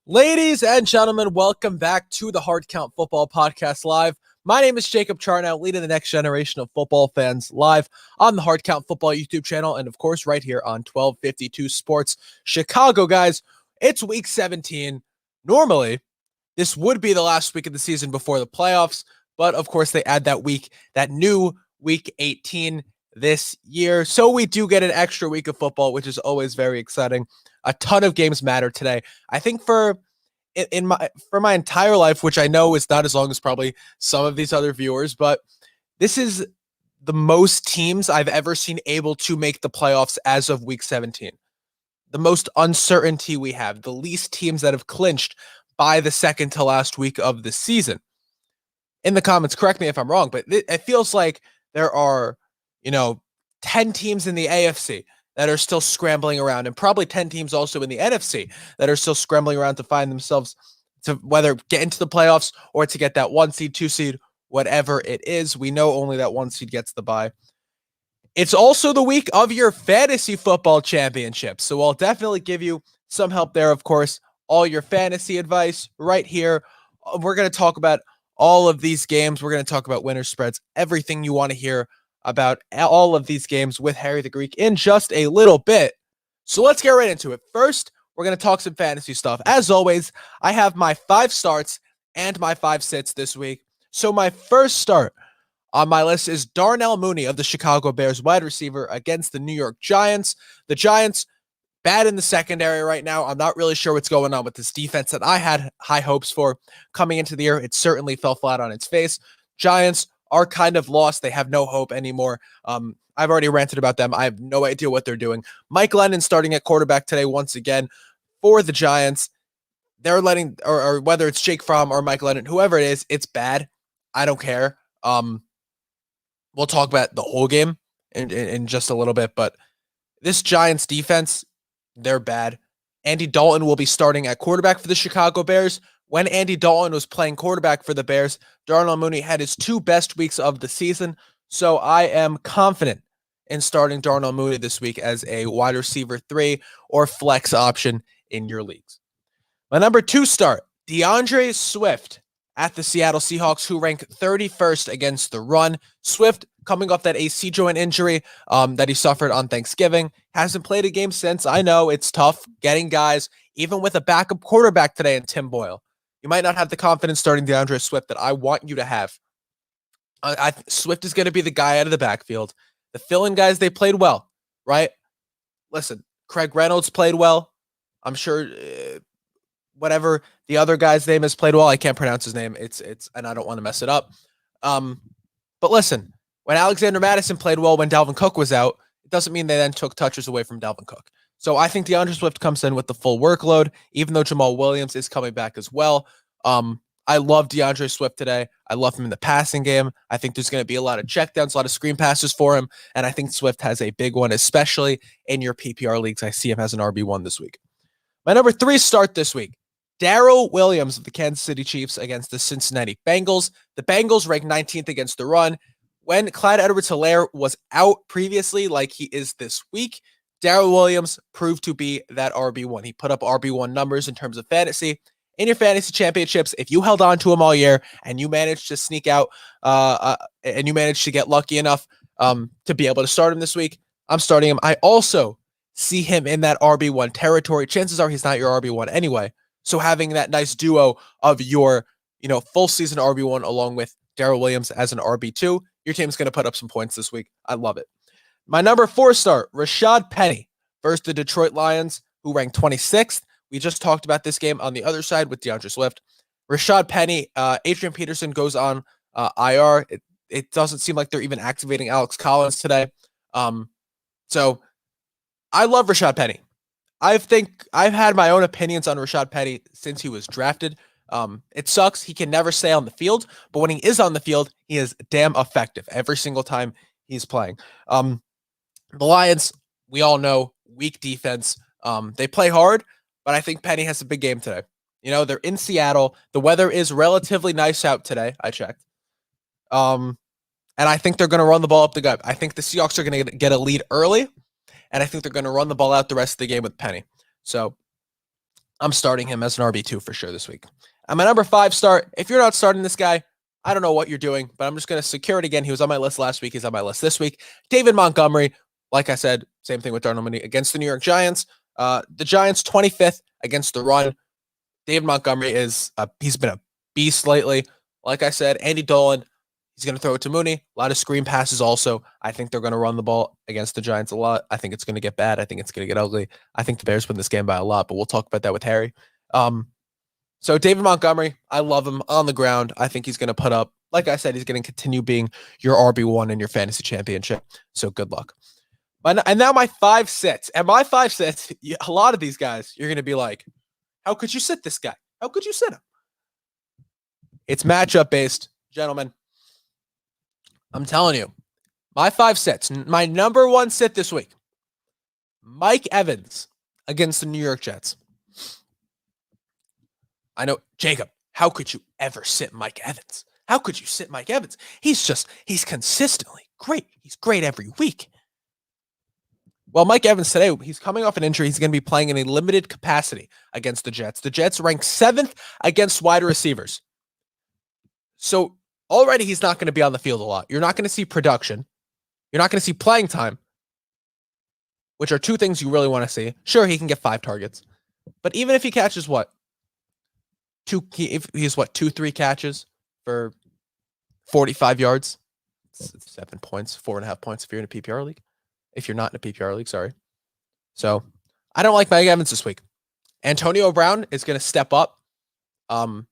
Ladies and gentlemen, welcome back to the Hard Count Football Podcast Live. My name is Jacob Charnow, leading the next generation of football fans live on the Hard Count Football YouTube channel, and of course right here on 1252 Sports Chicago. Guys, it's week 17. Normally, this would be the last week of the season before the playoffs, but of course they add that new week 18 this year. So we do get an extra week of football, which is always very exciting. A ton of games matter today. I think for my entire life, which I know is not as long as probably some of these other viewers, but this is the most teams I've ever seen able to make the playoffs as of week 17. The most uncertainty we have, the least teams that have clinched by the second to last week of the season. In the comments, correct me if I'm wrong, but it feels like there are, 10 teams in the AFC that are still scrambling around, and probably 10 teams also in the NFC that are still scrambling around to find themselves to whether get into the playoffs or to get that 1 seed, 2 seed, whatever it is. We know only that 1 seed gets the bye. It's also the week of your fantasy football championship, so I'll definitely give you some help there, of course. All your fantasy advice right here. We're going to talk about all of these games. We're going to talk about winner spreads, everything you want to hear about all of these games with Harry the Greek in just a little bit. So let's get right into it. First, we're going to talk some fantasy stuff. As always, I have my 5 starts and my 5 sits this week. So my first start on my list is Darnell Mooney of the Chicago Bears, wide receiver against the New York Giants. The Giants, bad in the secondary right now. I'm not really sure what's going on with this defense that I had high hopes for coming into the year. It certainly fell flat on its face. Giants are kind of lost. They have no hope anymore. I've already ranted about them. I have no idea what they're doing. Mike Lennon starting at quarterback today once again for the Giants. They're letting, or whether it's Jake Fromm or Mike Lennon, whoever it is, it's bad. I don't care. We'll talk about the whole game in just a little bit, but this Giants defense, they're bad. Andy Dalton will be starting at quarterback for the Chicago Bears. When Andy Dalton was playing quarterback for the Bears, Darnell Mooney had his 2 best weeks of the season. So I am confident in starting Darnell Mooney this week as a wide receiver 3 or flex option in your leagues. My number 2 start, DeAndre Swift at the Seattle Seahawks, who rank 31st against the run. Swift, coming off that AC joint injury that he suffered on Thanksgiving, hasn't played a game since. I know it's tough getting guys, even with a backup quarterback today in Tim Boyle. You might not have the confidence starting DeAndre Swift that I want you to have. Swift is going to be the guy out of the backfield. The fill-in guys, they played well, right? Listen, Craig Reynolds played well. I'm sure whatever the other guy's name is played well. I can't pronounce his name. It's and I don't want to mess it up. But listen, when Alexander Madison played well when Dalvin Cook was out, it doesn't mean they then took touches away from Dalvin Cook. So I think DeAndre Swift comes in with the full workload, even though Jamal Williams is coming back as well. I love DeAndre Swift today. I love him in the passing game. I think there's going to be a lot of checkdowns, a lot of screen passes for him, and I think Swift has a big one, especially in your PPR leagues. I see him as an RB1 this week. My number 3 start this week, Darrell Williams of the Kansas City Chiefs against the Cincinnati Bengals. The Bengals ranked 19th against the run. When Clyde Edwards-Helaire was out previously, like he is this week, Darrell Williams proved to be that RB1. He put up RB1 numbers in terms of fantasy. In your fantasy championships, if you held on to him all year and you managed to sneak out and you managed to get lucky enough to be able to start him this week, I'm starting him. I also see him in that RB1 territory. Chances are he's not your RB1 anyway. So having that nice duo of your, full season RB1 along with Darrell Williams as an RB2, your team's going to put up some points this week. I love it. My number 4 start, Rashad Penny versus the Detroit Lions, who ranked 26th. We just talked about this game on the other side with DeAndre Swift. Rashad Penny, Adrian Peterson goes on IR. It doesn't seem like they're even activating Alex Collins today. So I love Rashad Penny. I've had my own opinions on Rashad Penny since he was drafted. It sucks. He can never stay on the field, but when he is on the field, he is damn effective every single time he's playing. The Lions, we all know, weak defense. They play hard, but I think Penny has a big game today. They're in Seattle. The weather is relatively nice out today. I checked. And I think they're going to run the ball up the gut. I think the Seahawks are going to get a lead early, and I think they're going to run the ball out the rest of the game with Penny. So I'm starting him as an RB2 for sure this week. And my number 5 start, if you're not starting this guy, I don't know what you're doing, but I'm just going to secure it again. He was on my list last week. He's on my list this week. David Montgomery, like I said, same thing with Darnell Mooney against the New York Giants. The Giants 25th against the run. David Montgomery he's been a beast lately. Like I said, Andy Dolan, he's going to throw it to Mooney. A lot of screen passes also. I think they're going to run the ball against the Giants a lot. I think it's going to get bad. I think it's going to get ugly. I think the Bears win this game by a lot, but we'll talk about that with Harry. So David Montgomery, I love him on the ground. I think he's going to put up, like I said, he's going to continue being your RB1 in your fantasy championship. So good luck. And now my 5 sits. And my 5 sits, a lot of these guys, you're going to be like, how could you sit this guy? How could you sit him? It's matchup based, gentlemen. I'm telling you, my 5 sits. My number 1 sit this week, Mike Evans against the New York Jets. I know, Jacob, how could you ever sit Mike Evans? How could you sit Mike Evans? He's consistently great. He's great every week. Well, Mike Evans today, he's coming off an injury. He's going to be playing in a limited capacity against the Jets. The Jets rank 7th against wide receivers. So already he's not going to be on the field a lot. You're not going to see production. You're not going to see playing time, which are 2 things you really want to see. Sure, he can get 5 targets. But even if he catches what? 2-3 catches for 45 yards, it's 7 points, 4.5 points if you're in a PPR league. If you're not in a PPR league, sorry. So I don't like Mike Evans this week. Antonio Brown is going to step up. I'm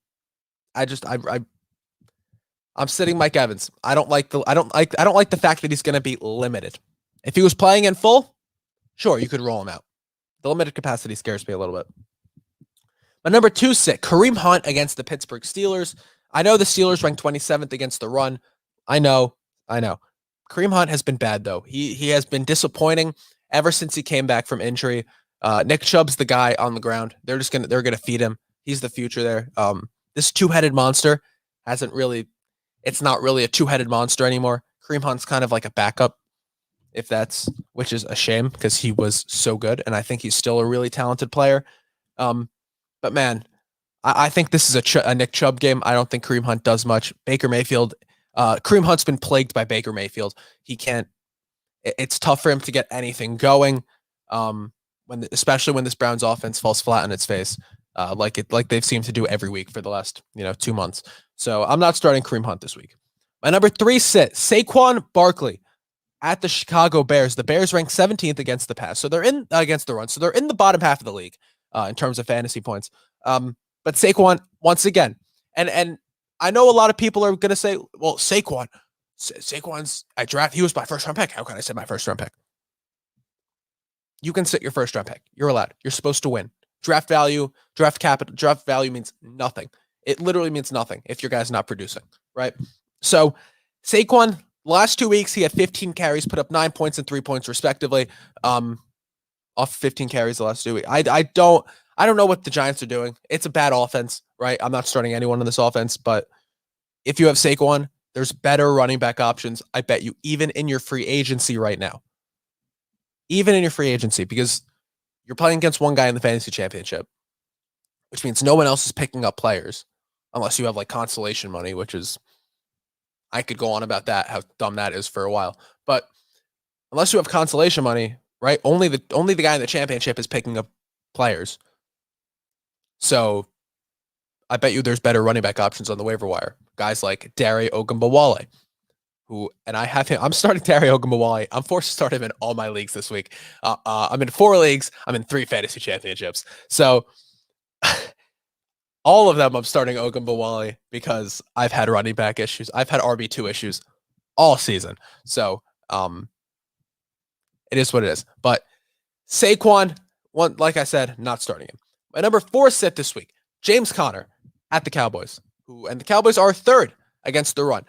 sitting Mike Evans. I don't like the fact that he's going to be limited. If he was playing in full, sure, you could roll him out. The limited capacity scares me a little bit. My number 2 sit, Kareem Hunt against the Pittsburgh Steelers. I know the Steelers ranked 27th against the run. I know. Kareem Hunt has been bad though. He has been disappointing ever since he came back from injury. Nick Chubb's the guy on the ground. They're gonna feed him. He's the future there. This 2-headed monster it's not really a 2-headed monster anymore. Kareem Hunt's kind of like a backup, which is a shame because he was so good, and I think he's still a really talented player. But man, I think this is a Nick Chubb game. I don't think Kareem Hunt does much. Baker Mayfield, Kareem Hunt's been plagued by Baker Mayfield. It's tough for him to get anything going. Especially when this Browns offense falls flat on its face, like they've seemed to do every week for the last 2 months. So I'm not starting Kareem Hunt this week. My number 3 sit, Saquon Barkley at the Chicago Bears. The Bears rank 17th against the pass, so they're in against the run. So they're in the bottom half of the league in terms of fantasy points. But Saquon once again, and I know a lot of people are going to say, well, Saquon's he was my first round pick. How can I sit my first round pick? You can sit your first round pick. You're allowed. You're supposed to win. Draft value means nothing. It literally means nothing if your guy's not producing, right? So Saquon, last 2 weeks, he had 15 carries, put up 9 points and 3 points respectively. Off 15 carries the last 2 weeks. I don't know what the Giants are doing. It's a bad offense, right? I'm not starting anyone in this offense, but if you have Saquon, there's better running back options, I bet you, even in your free agency right now. Even in your free agency, because you're playing against one guy in the fantasy championship, which means no one else is picking up players unless you have like consolation money, which is, I could go on about that, how dumb that is for a while. But unless you have consolation money, right? Only the guy in the championship is picking up players. So I bet you there's better running back options on the waiver wire. Guys like Dare Ogunbowale, I'm starting Dare Ogunbowale. I'm forced to start him in all my leagues this week. I'm in 4 leagues. I'm in 3 fantasy championships. So all of them I'm starting Ogunbowale because I've had running back issues. I've had RB2 issues all season. So it is what it is. But Saquon, like I said, not starting him. My number 4 sit this week, James Conner at the Cowboys. And the Cowboys are 3rd against the run.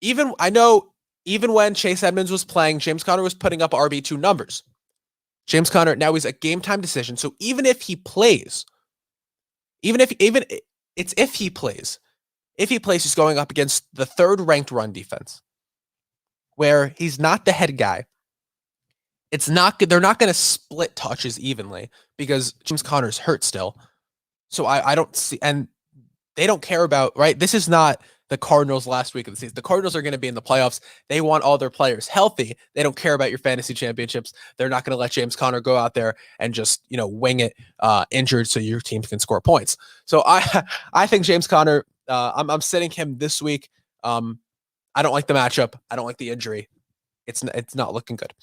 Even when Chase Edmonds was playing, James Conner was putting up RB2 numbers. James Conner now is a game time decision. So even if he plays, if he plays, he's going up against the 3rd ranked run defense, where he's not the head guy. They're not going to split touches evenly, because James Conner's hurt still. So I don't see, and they don't care about, right? This is not the Cardinals last week of the season. The Cardinals are going to be in the playoffs. They want all their players healthy. They don't care about your fantasy championships. They're not going to let James Conner go out there and just, wing it injured so your team can score points. So I think James Conner, I'm sitting him this week. I don't like the matchup. I don't like the injury. It's not looking good.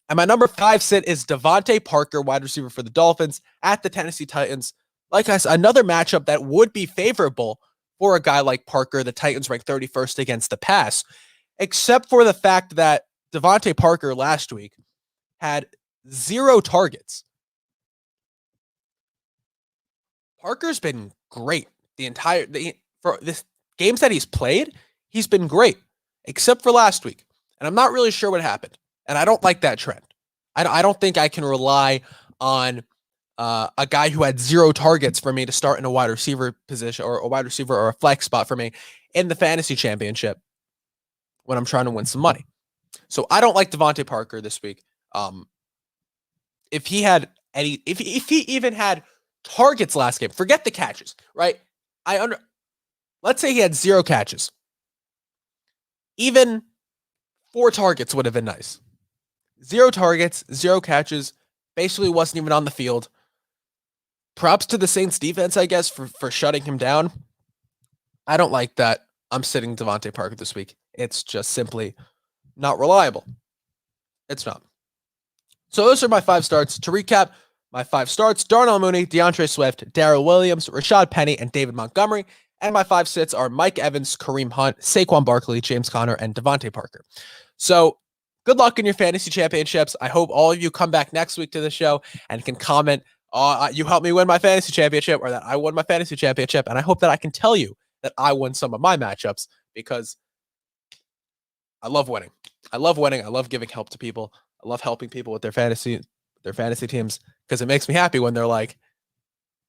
And my number 5 sit is Devontae Parker, wide receiver for the Dolphins at the Tennessee Titans. Like I said, another matchup that would be favorable for a guy like Parker. The Titans ranked 31st against the pass, except for the fact that Devontae Parker last week had 0 targets. Parker's been great for this games that he's played. He's been great, except for last week. And I'm not really sure what happened. And I don't like that trend. I don't think I can rely on a guy who had 0 targets for me to start in a wide receiver position or a wide receiver or a flex spot for me in the fantasy championship when I'm trying to win some money. So I don't like Devontae Parker this week. If he even had targets last game, forget the catches, right? Let's say he had 0 catches. Even 4 targets would have been nice. 0 targets, 0 catches, basically wasn't even on the field. Props to the Saints defense, I guess, for shutting him down. I don't like that. I'm sitting Devontae Parker this week. It's just simply not reliable. It's not. So those are my 5 starts. To recap, my 5 starts: Darnell Mooney, DeAndre Swift, Darrell Williams, Rashad Penny, and David Montgomery. And my 5 sits are Mike Evans, Kareem Hunt, Saquon Barkley, James Conner, and Devontae Parker. So good luck in your fantasy championships. I hope all of you come back next week to the show and can comment, you helped me win my fantasy championship, or that I won my fantasy championship. And I hope that I can tell you that I won some of my matchups, because I love winning. I love giving help to people. I love helping people with their fantasy teams, because it makes me happy when they're like,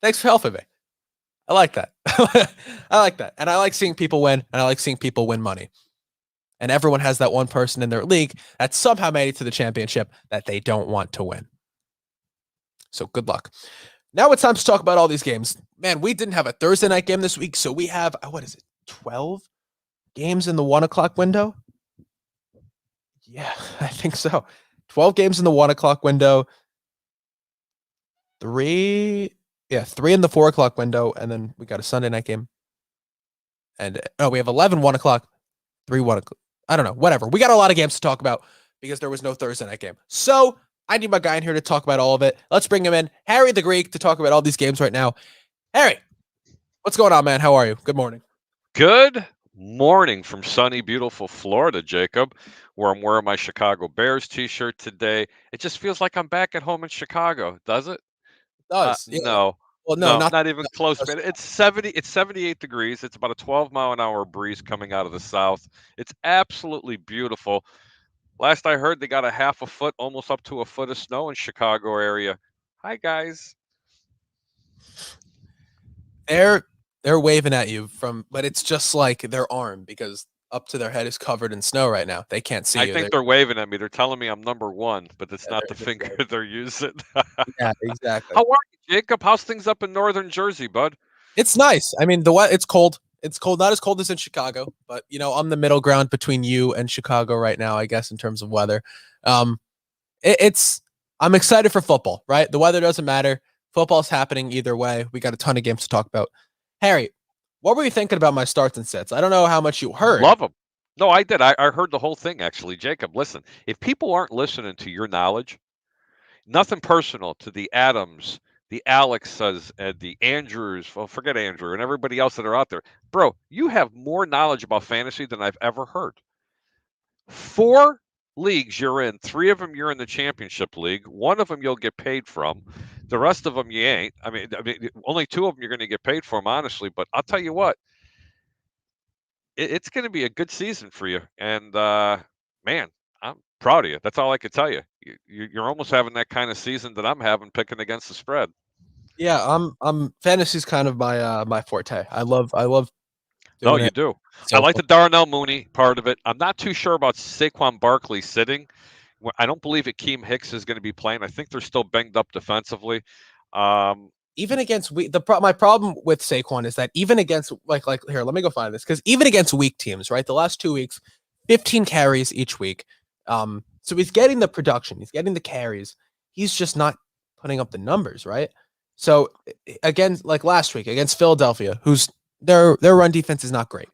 thanks for helping me. I like that. I like that. And I like seeing people win, and I like seeing people win money. And everyone has that one person in their league that somehow made it to the championship that they don't want to win. So good luck. Now it's time to talk about all these games. Man, we didn't have a Thursday night game this week, so we have, 12 games in the 1 o'clock window? Yeah, I think so. 12 games in the 1 o'clock window. 3 in the 4 o'clock window, and then we got a Sunday night game. And we have 11 1 o'clock, 3 1 o'clock. I don't know, whatever. We got a lot of games to talk about because there was no Thursday night game. So I need my guy in here to talk about all of it. Let's bring him in, Harry the Greek, to talk about all these games right now. Harry, what's going on, man? How are you? Good morning. Good morning from sunny, beautiful Florida, Jacob, where I'm wearing my Chicago Bears t-shirt today. It just feels like I'm back at home in Chicago, does it? It does. Yeah. No. Well, no, Not even close, man. It's 78 degrees. It's about a 12-mile-an-hour breeze coming out of the south. It's absolutely beautiful. Last I heard, they got a half a foot, almost up to a foot of snow in Chicago area. Hi, guys. They're waving at you but it's just like their arm, because up to their head is covered in snow right now. They can't see I you. think they're waving at me. They're telling me I'm number 1, but it's not the They're finger waving. they're using. Yeah, exactly. How are you, Jacob? How's things up in northern Jersey, bud? It's nice. I mean, it's cold. It's cold, not as cold as in Chicago, but I'm the middle ground between you and Chicago right now, I guess, in terms of weather. I'm excited for football, right? The weather doesn't matter. Football's happening either way. We got a ton of games to talk about. Harry, what were you thinking about my starts and sets? I don't know how much you heard. Love them. No, I did. I heard the whole thing, actually. Jacob, listen, if people aren't listening to your knowledge, nothing personal to the Adams, the Alexes, and the Andrews, well, forget Andrew, and everybody else that are out there. Bro, you have more knowledge about fantasy than I've ever heard. 4 leagues you're in, 3 of them you're in the championship league, 1 of them you'll get paid from. The rest of them you ain't. I mean only 2 of them you're going to get paid from, honestly. But I'll tell you what, it's going to be a good season for you. And man, I'm proud of you. That's all I could tell you. You're almost having that kind of season that I'm having, picking against the spread. Yeah, I'm fantasy's kind of my forte. I love No, doing you it. do. So I like the Darnell Mooney part of it. I'm not too sure about Saquon Barkley sitting. I don't believe Akeem Hicks is going to be playing. I think they're still banged up defensively. Even against my problem with Saquon is that even against like here, let me go find this, because even against weak teams, right? The last 2 weeks, 15 carries each week. So he's getting the production, he's getting the carries. He's just not putting up the numbers, right? So again, like last week against Philadelphia, who's their run defense is not great.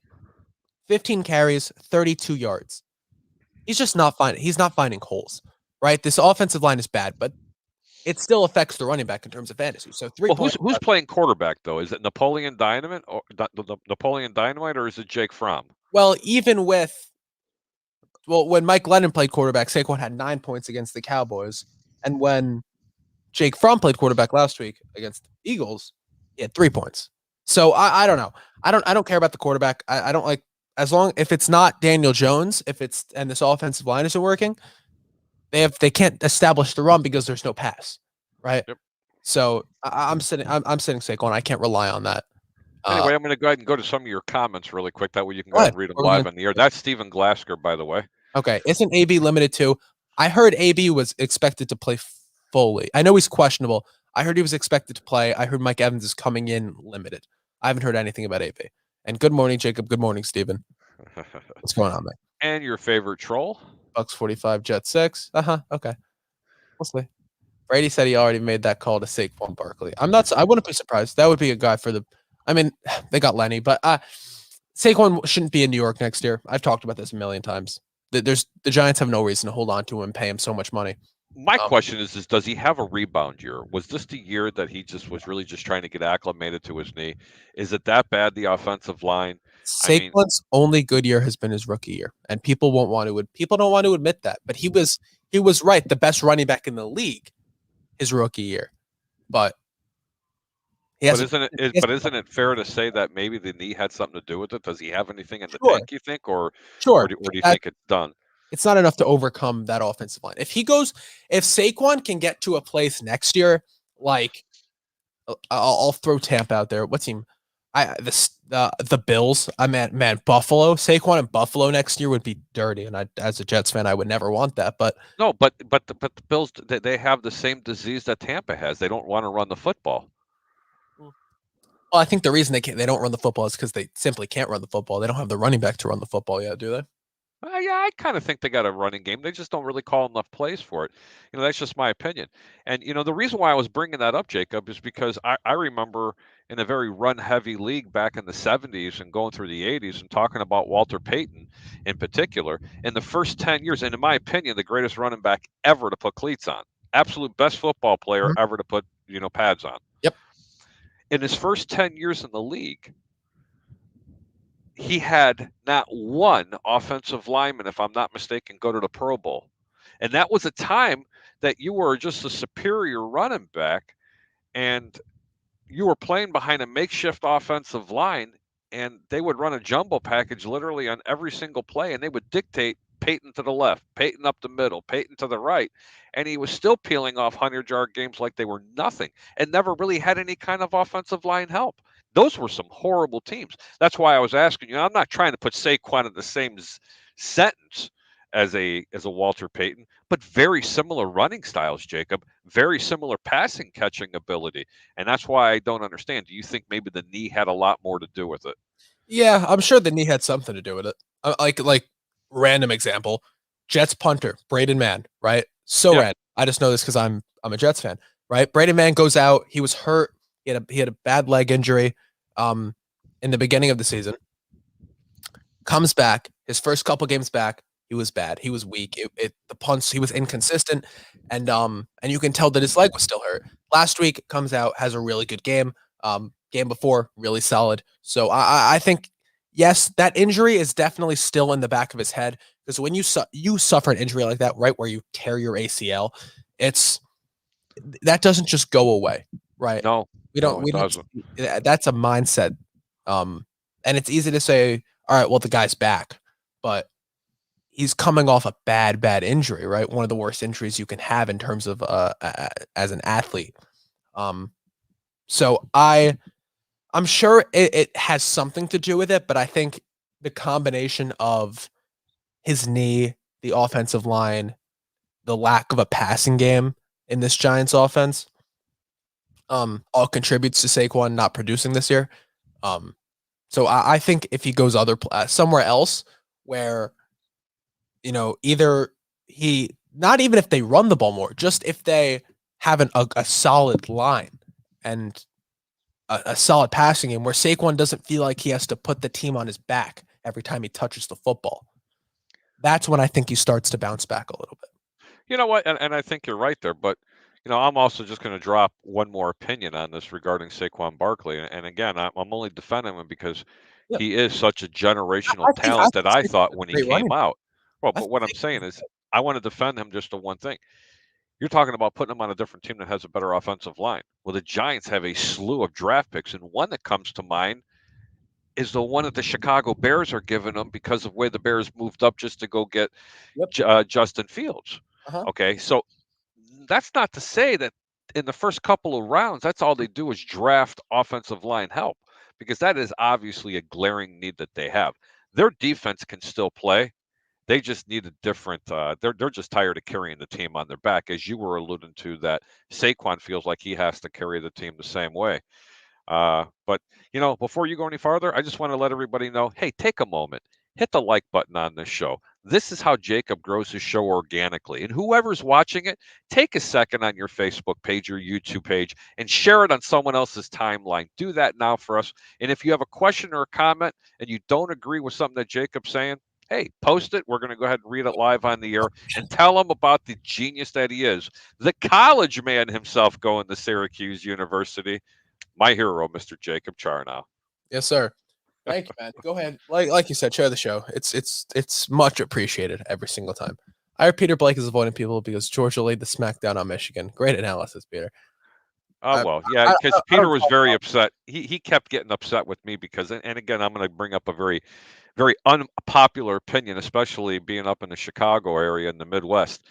15 carries, 32 yards. He's just not finding. He's not finding holes, right? This offensive line is bad, but it still affects the running back in terms of fantasy. So who's playing quarterback though? Is it Napoleon Dynamite or Napoleon Dynamite, or is it Jake Fromm? Well, when Mike Lennon played quarterback, Saquon had 9 points against the Cowboys, and when Jake Fromm played quarterback last week against the Eagles, he had 3 points. So I don't know. I don't care about the quarterback. I don't like, as long if it's not Daniel Jones, and this offensive line isn't working, they can't establish the run because there's no pass, right? Yep. So I'm sitting Saquon. I can't rely on that. Anyway, I'm going to go ahead and go to some of your comments really quick. That way you can go Go ahead ahead. and read them We're live gonna- on the air. That's Stephen Glasker, by the way. Okay, isn't AB limited too? I heard AB was expected to play fully. I know he's questionable. I heard he was expected to play. I heard Mike Evans is coming in limited. I haven't heard anything about AB. And good morning, Jacob. Good morning, Steven. What's going on, man? And your favorite troll? Bucks 45, Jet 6. Okay. We'll see. Brady said he already made that call to Saquon Barkley. I wouldn't be surprised. That would be a guy for I mean, they got Lenny, but Saquon shouldn't be in New York next year. I've talked about this a million times. The Giants have no reason to hold on to him and pay him so much money. My question is does he have a rebound year? Was this the year that he just was really just trying to get acclimated to his knee? Is it that bad, the offensive line? Saquon's only good year has been his rookie year, and people don't want to admit that. But he was right, the best running back in the league his rookie year. But isn't it fair to say that maybe the knee had something to do with it? Does he have anything in the tank, you think, or sure? Or do you think it's done? It's not enough to overcome that offensive line. If Saquon can get to a place next year, like I'll throw Tampa out there. What team? The Bills. I mean, man, Buffalo. Saquon in Buffalo next year would be dirty, and as a Jets fan, I would never want that. But no, but the Bills, they have the same disease that Tampa has. They don't want to run the football. Well, I think the reason they don't run the football is because they simply can't run the football. They don't have the running back to run the football yet, do they? Yeah, I kind of think they got a running game. They just don't really call enough plays for it. That's just my opinion. And the reason why I was bringing that up, Jacob, is because I remember in a very run-heavy league back in the 70s and going through the 80s and talking about Walter Payton in particular. In the first 10 years, and in my opinion, the greatest running back ever to put cleats on. Absolute best football player ever to put, pads on. Yep. In his first 10 years in the league, he had not one offensive lineman, if I'm not mistaken, go to the Pro Bowl. And that was a time that you were just a superior running back and you were playing behind a makeshift offensive line, and they would run a jumbo package literally on every single play, and they would dictate Peyton to the left, Peyton up the middle, Peyton to the right. And he was still peeling off 100-yard games like they were nothing and never really had any kind of offensive line help. Those were some horrible teams. That's why I was asking you. I'm not trying to put Saquon in the same sentence as a Walter Payton, but very similar running styles, Jacob. Very similar passing catching ability, and that's why I don't understand. Do you think maybe the knee had a lot more to do with it? Yeah, I'm sure the knee had something to do with it. Like random example, Jets punter Braden Mann, right? Random. I just know this because I'm a Jets fan, right? Braden Mann goes out. He was hurt. He had a bad leg injury in the beginning of the season. Comes back. His first couple games back, he was bad. He was weak. The punts, he was inconsistent, and you can tell that his leg was still hurt. Last week comes out, has a really good game. Game before, really solid. So I think yes, that injury is definitely still in the back of his head, because when you suffer an injury like that, right where you tear your ACL, that doesn't just go away, right? No, we don't. That's a mindset, and it's easy to say, all right, well, the guy's back, but he's coming off a bad injury, right? One of the worst injuries you can have in terms of as an athlete. So I'm sure it has something to do with it, but I think the combination of his knee, the offensive line, the lack of a passing game in this Giants offense, all contributes to Saquon not producing this year. Um, so I think if he goes somewhere else where either he not even if they run the ball more, just if they have a solid line and a solid passing game where Saquon doesn't feel like he has to put the team on his back every time he touches the football. That's when I think he starts to bounce back a little bit. You know what? And I think you're right there, but I'm also just going to drop one more opinion on this regarding Saquon Barkley. And again, I'm only defending him because Yeah, he is such a generational I talent that think I Saquon's thought a when he great came running back. out. Well, I but think what I'm saying Saquon's is I want to defend him just on one thing. You're talking about putting him on a different team that has a better offensive line. Well, the Giants have a slew of draft picks, and one that comes to mind is the one that the Chicago Bears are giving them because of the way the Bears moved up just to go get Yep. Justin Fields. Uh-huh. Okay, so that's not to say that in the first couple of rounds, that's all they do is draft offensive line help because that is obviously a glaring need that they have. Their defense can still play. They just need a different. They're just tired of carrying the team on their back, as you were alluding to. That Saquon feels like he has to carry the team the same way. But before you go any farther, I just want to let everybody know, hey, take a moment, hit the like button on this show. This is how Jacob grows his show organically. And whoever's watching it, take a second on your Facebook page or YouTube page and share it on someone else's timeline. Do that now for us. And if you have a question or a comment and you don't agree with something that Jacob's saying, hey, post it. We're going to go ahead and read it live on the air and tell him about the genius that he is. The college man himself going to Syracuse University. My hero, Mr. Jacob Charnow. Yes, sir. Thank you, man. Go ahead. Like you said, share the show. It's much appreciated every single time. I heard Peter Blake is avoiding people because Georgia laid the smackdown on Michigan. Great analysis, Peter. Oh, I, well, yeah, I, because I Peter don't was talk very about. upset. He kept getting upset with me because, and again, I'm going to bring up a very, very unpopular opinion, especially being up in the Chicago area in the Midwest.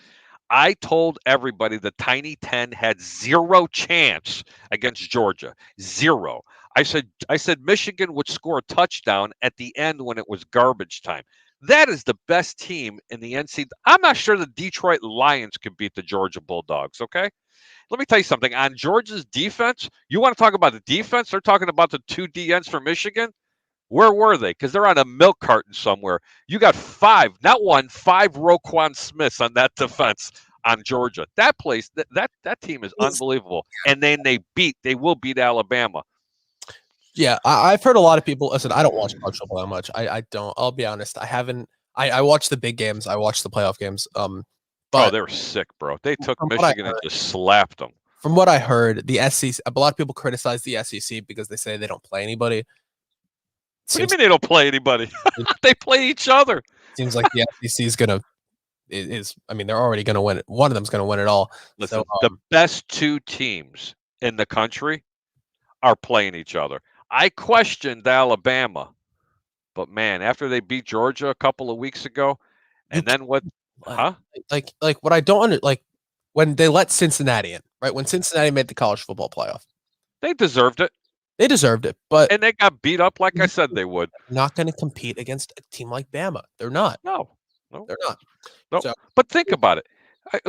I told everybody the Tiny 10 had zero chance against Georgia. Zero. I said Michigan would score a touchdown at the end when it was garbage time. That is the best team in the NC. I'm not sure the Detroit Lions could beat the Georgia Bulldogs, okay? Let me tell you something. On Georgia's defense, you want to talk about the defense? They're talking about the two DNs for Michigan. Where were they? Because they're on a milk carton somewhere. You got not one, five Roquan Smiths on that defense on Georgia. That place, that team is unbelievable. And then they will beat Alabama. Yeah, I've heard a lot of people. Listen, I don't watch college football that much. I don't. I'll be honest. I haven't. I watch the big games. I watch the playoff games. Oh, But they were sick, bro. They took from what I Michigan and heard, just slapped them. the SEC. A lot of people criticize the SEC because they say they don't play anybody. What do you Seems mean they don't play anybody? They play each other. seems like the SEC is gonna is. I mean, they're already gonna win it. One of them's gonna win it all. So Listen, the best two teams in the country are playing each other. I questioned Alabama, but man, after they beat Georgia a couple of weeks ago, you and then what? like Huh? like what I don't like when they let Cincinnati in, right? When Cincinnati made the college football playoff, They deserved it, they deserved it, but and they got beat up like I said they would. not going to compete against a team like Bama. They're not. No, no, They're not. no. So But think about it.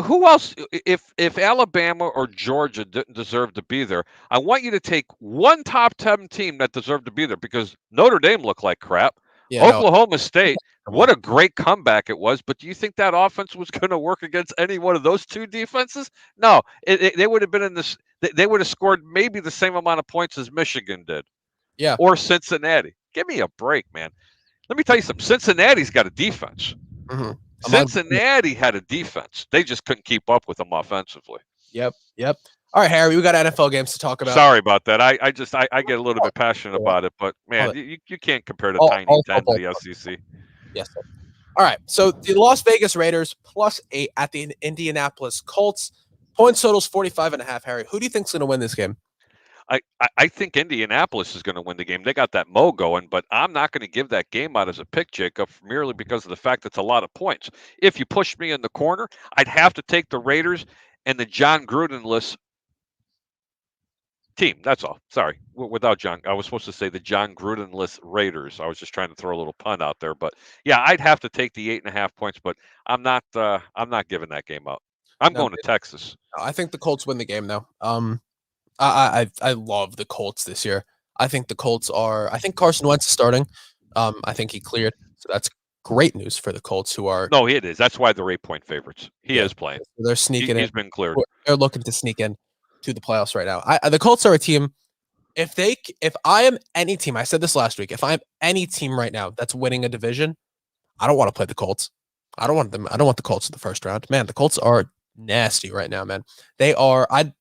Who else? If Alabama or Georgia didn't deserve to be there, I want you to take one top 10 team that deserved to be there because Notre Dame looked like crap. yeah, no, Oklahoma State, what a great comeback it was. But do you think that offense was going to work against any one of those two defenses? No, they would have been in this. They would have scored maybe the same amount of points as Michigan did yeah, or Cincinnati. Give me a break, man. Let me tell you something. Cincinnati's got a defense. mm-hmm. Cincinnati had a defense. They just couldn't keep up with them offensively. Yep. All right, Harry, we got NFL games to talk about. Sorry about that. I get a little bit passionate about it, but man, you can't compare the Tiny 10 to the SEC. Yes, sir. All right, so the Las Vegas Raiders +8 at the Indianapolis Colts. Points totals 45.5. Harry, who do you think's going to win this game? I think Indianapolis is going to win the game. They got that mo going, but I'm not going to give that game out as a pick, Jacob, merely because of the fact that it's a lot of points. If you push me in the corner, I'd have to take the Raiders and the John Grudenless team. That's all. Sorry, without John, I was supposed to say the John Grudenless Raiders. I was just trying to throw a little pun out there, but yeah, I'd have to take the 8.5 points, but I'm not. I'm not giving that game up. I'm going to Texas. I think the Colts win the game, though. I love the Colts this year. I think the Colts are. I think Carson Wentz is starting. I think he cleared, so that's great news for the Colts, who are No, it is. That's why they're 8-point favorites. He yeah, is playing. they're sneaking in. He's been cleared. They're looking to sneak in to the playoffs right now. The Colts are a team. If I am any team, I said this last week. If I'm any team right now that's winning a division, I don't want to play the Colts. I don't want them. I don't want the Colts in the first round. Man, the Colts are nasty right now, man. They are. I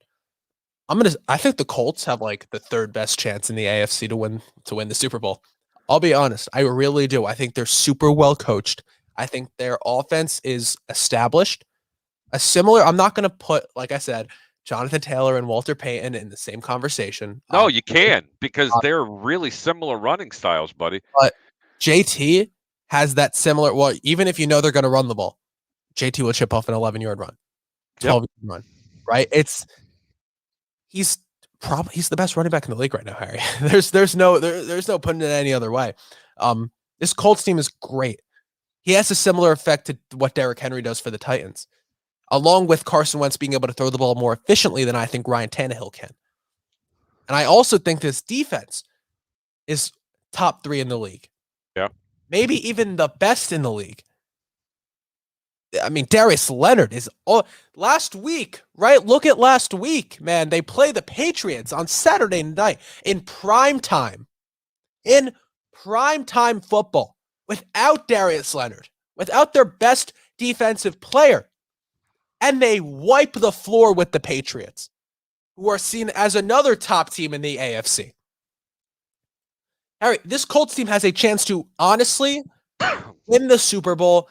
think the Colts have like the third best chance in the AFC to win the Super Bowl. I'll be honest, I really do. I think they're super well coached. I think their offense is established. I'm not going to put, like I said, Jonathan Taylor and Walter Payton in the same conversation. No, you can, because they're really similar running styles, buddy. But JT has that similar. Well, even if you know they're going to run the ball, JT will chip off an 11-yard run, 12-yard run, right? He's the best running back in the league right now, Harry. There's no putting it any other way. This Colts team is great. He has a similar effect to what Derrick Henry does for the Titans, along with Carson Wentz being able to throw the ball more efficiently than I think Ryan Tannehill can. And I also think this defense is top 3 in the league. Yeah. Maybe even the best in the league. I mean, Darius Leonard is last week, right? Look at last week, man. They play the Patriots on Saturday night in prime time. In prime time football, without Darius Leonard, without their best defensive player. And they wipe the floor with the Patriots, who are seen as another top team in the AFC. Harry, this Colts team has a chance to honestly win the Super Bowl.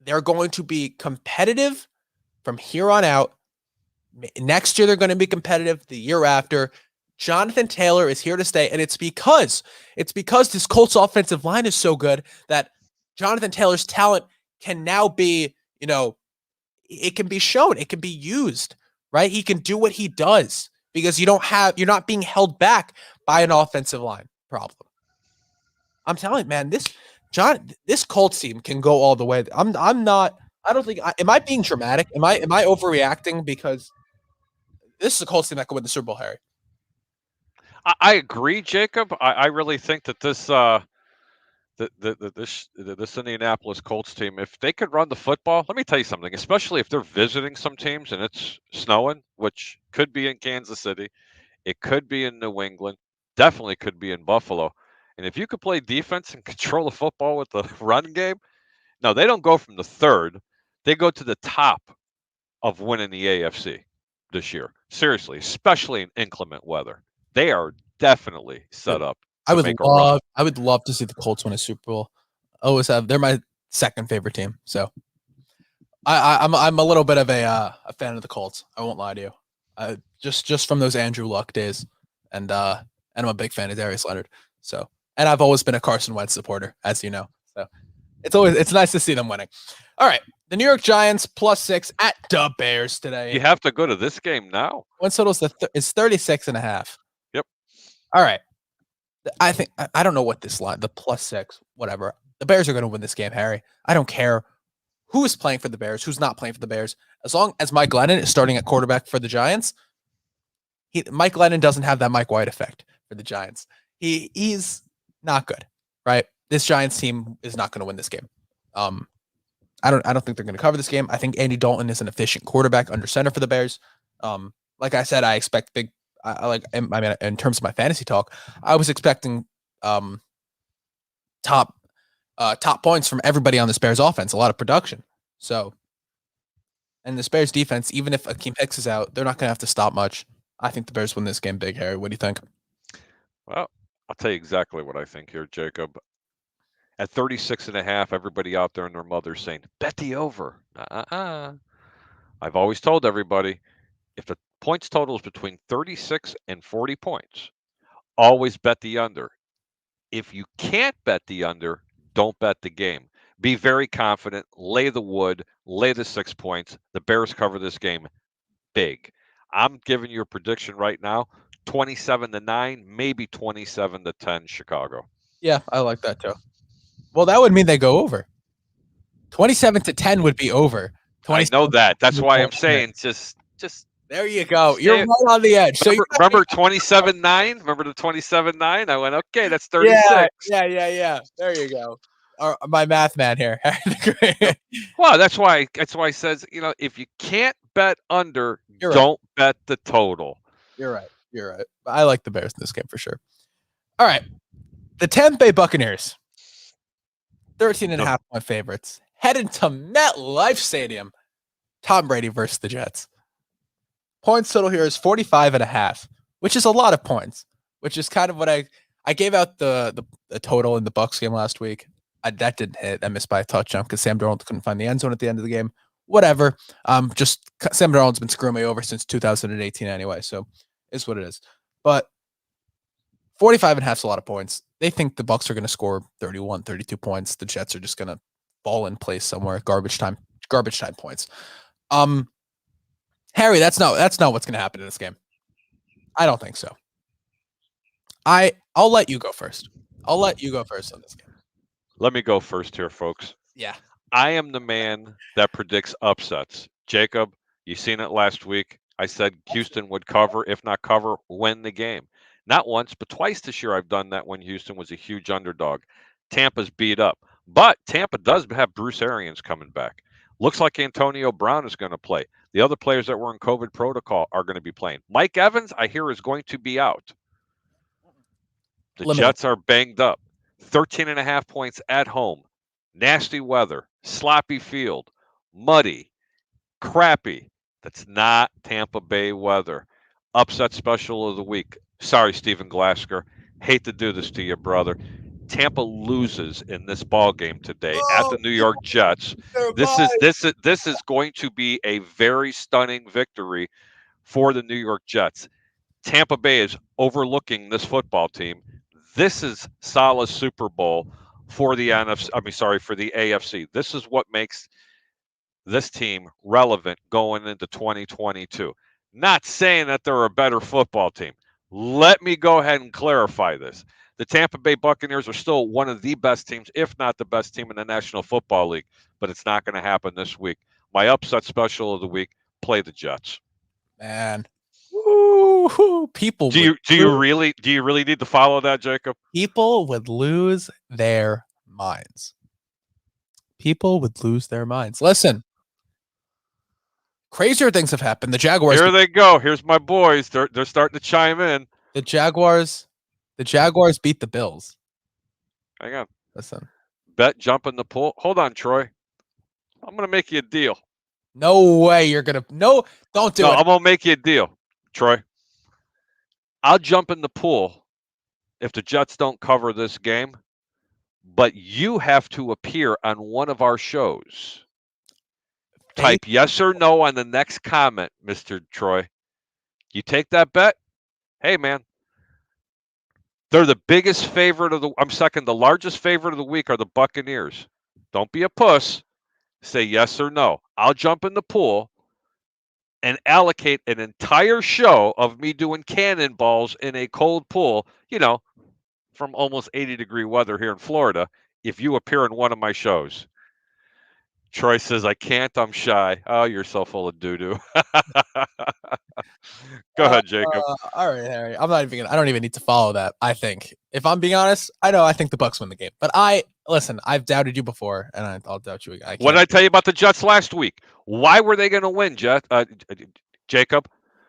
They're going to be competitive from here on out. Next year, they're going to be competitive. The year after, Jonathan Taylor is here to stay, and it's because this Colts offensive line is so good that Jonathan Taylor's talent can now be, it can be shown, it can be used, right? He can do what he does because you're not being held back by an offensive line problem. I'm telling you, man, this Colts team can go all the way. Am I being dramatic? Am I overreacting? Because this is a Colts team that could win the Super Bowl, Harry. I agree, Jacob. I really think that this Indianapolis Colts team, if they could run the football, let me tell you something, especially if they're visiting some teams and it's snowing, which could be in Kansas City, it could be in New England, definitely could be in Buffalo. And if you could play defense and control the football with the run game, no, they don't go from the third. They go to the top of winning the AFC this year. Seriously, especially in inclement weather. They are definitely set up. I would love to see the Colts win a Super Bowl. They're my second favorite team. So I'm a little bit of a fan of the Colts. I won't lie to you. Just from those Andrew Luck days, and I'm a big fan of Darius Leonard. So, and I've always been a Carson Wentz supporter, as you know. So it's nice to see them winning. All right, the New York Giants +6 at the Bears today. You have to go to this game now. Win total is 36.5. Yep. All right. I think I don't know what this line, the +6, whatever. The Bears are going to win this game, Harry. I don't care who is playing for the Bears, who's not playing for the Bears. As long as Mike Glennon is starting at quarterback for the Giants, Mike Glennon doesn't have that Mike White effect for the Giants. He's not good, right? This Giants team is not going to win this game. I don't think they're going to cover this game. I think Andy Dalton is an efficient quarterback under center for the Bears. Like I said, I expect big. In terms of my fantasy talk, I was expecting top points from everybody on this Bears offense, a lot of production. So, and this Bears defense, even if Akeem Hicks is out, they're not going to have to stop much. I think the Bears win this game big, Harry. What do you think? Well, I'll tell you exactly what I think here, Jacob. At 36.5, everybody out there and their mother's saying, bet the over. I've always told everybody, if the points total is between 36 and 40 points, always bet the under. If you can't bet the under, don't bet the game. Be very confident, lay the wood, lay the 6 points. The Bears cover this game big. I'm giving you a prediction right now, 27-9, maybe 27-10 Chicago. Yeah, I like that too. Well, that would mean they go over. 27-10 would be over. I know that. That's why I'm saying just There you go. You're right on the edge. Remember 27-9? Remember the 27-9? I went, okay, that's 36. Yeah. There you go. My math man here. Well, that's why it says, if you can't bet under, don't bet the total. You're right. I like the Bears in this game for sure. All right. The Tampa Bay Buccaneers, 13.5 point favorites, headed to MetLife Stadium. Tom Brady versus the Jets. Points total here is 45.5, which is a lot of points, which is kind of what I gave out the total in the Bucs game last week. That didn't hit. I missed by a touchdown because Sam Darnold couldn't find the end zone at the end of the game. Whatever. Just Sam Darnold's been screwing me over since 2018 anyway, so it's what it is. But 45.5 is a lot of points. They think the Bucs are going to score 31, 32 points. The Jets are just going to fall in place somewhere. Garbage time points. Harry, that's not what's going to happen in this game. I don't think so. I'll let you go first. I'll let you go first on this game. Let me go first here, folks. Yeah. I am the man that predicts upsets. Jacob, you seen it last week. I said Houston would cover, if not cover, win the game. Not once, but twice this year I've done that when Houston was a huge underdog. Tampa's beat up. But Tampa does have Bruce Arians coming back. Looks like Antonio Brown is going to play. The other players that were in COVID protocol are going to be playing. Mike Evans, I hear, is going to be out. The Jets are banged up. 13.5 points at home. Nasty weather. Sloppy field. Muddy. Crappy. That's not Tampa Bay weather. Upset special of the week. Sorry, Stephen Glasgow. Hate to do this to you, brother. Tampa loses in this ball game today at the New York Jets. This is going to be a very stunning victory for the New York Jets. Tampa Bay is overlooking this football team. This is Salah's Super Bowl for the for the AFC. This is what makes this team relevant going into 2022. Not saying that they're a better football team. Let me go ahead and clarify this. The Tampa Bay Buccaneers are still one of the best teams, if not the best team in the National Football League, but it's not going to happen this week. My upset special of the week, play the Jets. Man. Woo-hoo. People do you really need to follow that, Jacob? People would lose their minds. Listen. Crazier things have happened. The Jaguars. Here they go. Here's my boys. They're starting to chime in. The Jaguars beat the Bills. Hang on. Listen. Bet jump in the pool. Hold on, Troy. I'm going to make you a deal. No way you're going to. No, don't do it. I'm going to make you a deal, Troy. I'll jump in the pool if the Jets don't cover this game, but you have to appear on one of our shows. Type yes or no on the next comment, Mr. Troy. You take that bet? Hey, man. They're the biggest favorite the largest favorite of the week are the Buccaneers. Don't be a puss. Say yes or no. I'll jump in the pool and allocate an entire show of me doing cannonballs in a cold pool, from almost 80-degree weather here in Florida, if you appear in one of my shows. Troy says, I can't, I'm shy. Oh, you're so full of doo-doo. Go ahead, Jacob. All right, Harry. I don't even need to follow that, I think. If I'm being honest, I think the Bucs win the game. But I've doubted you before, and I'll doubt you again. What did I tell you about the Jets last week? Why were they going to win, Jacob?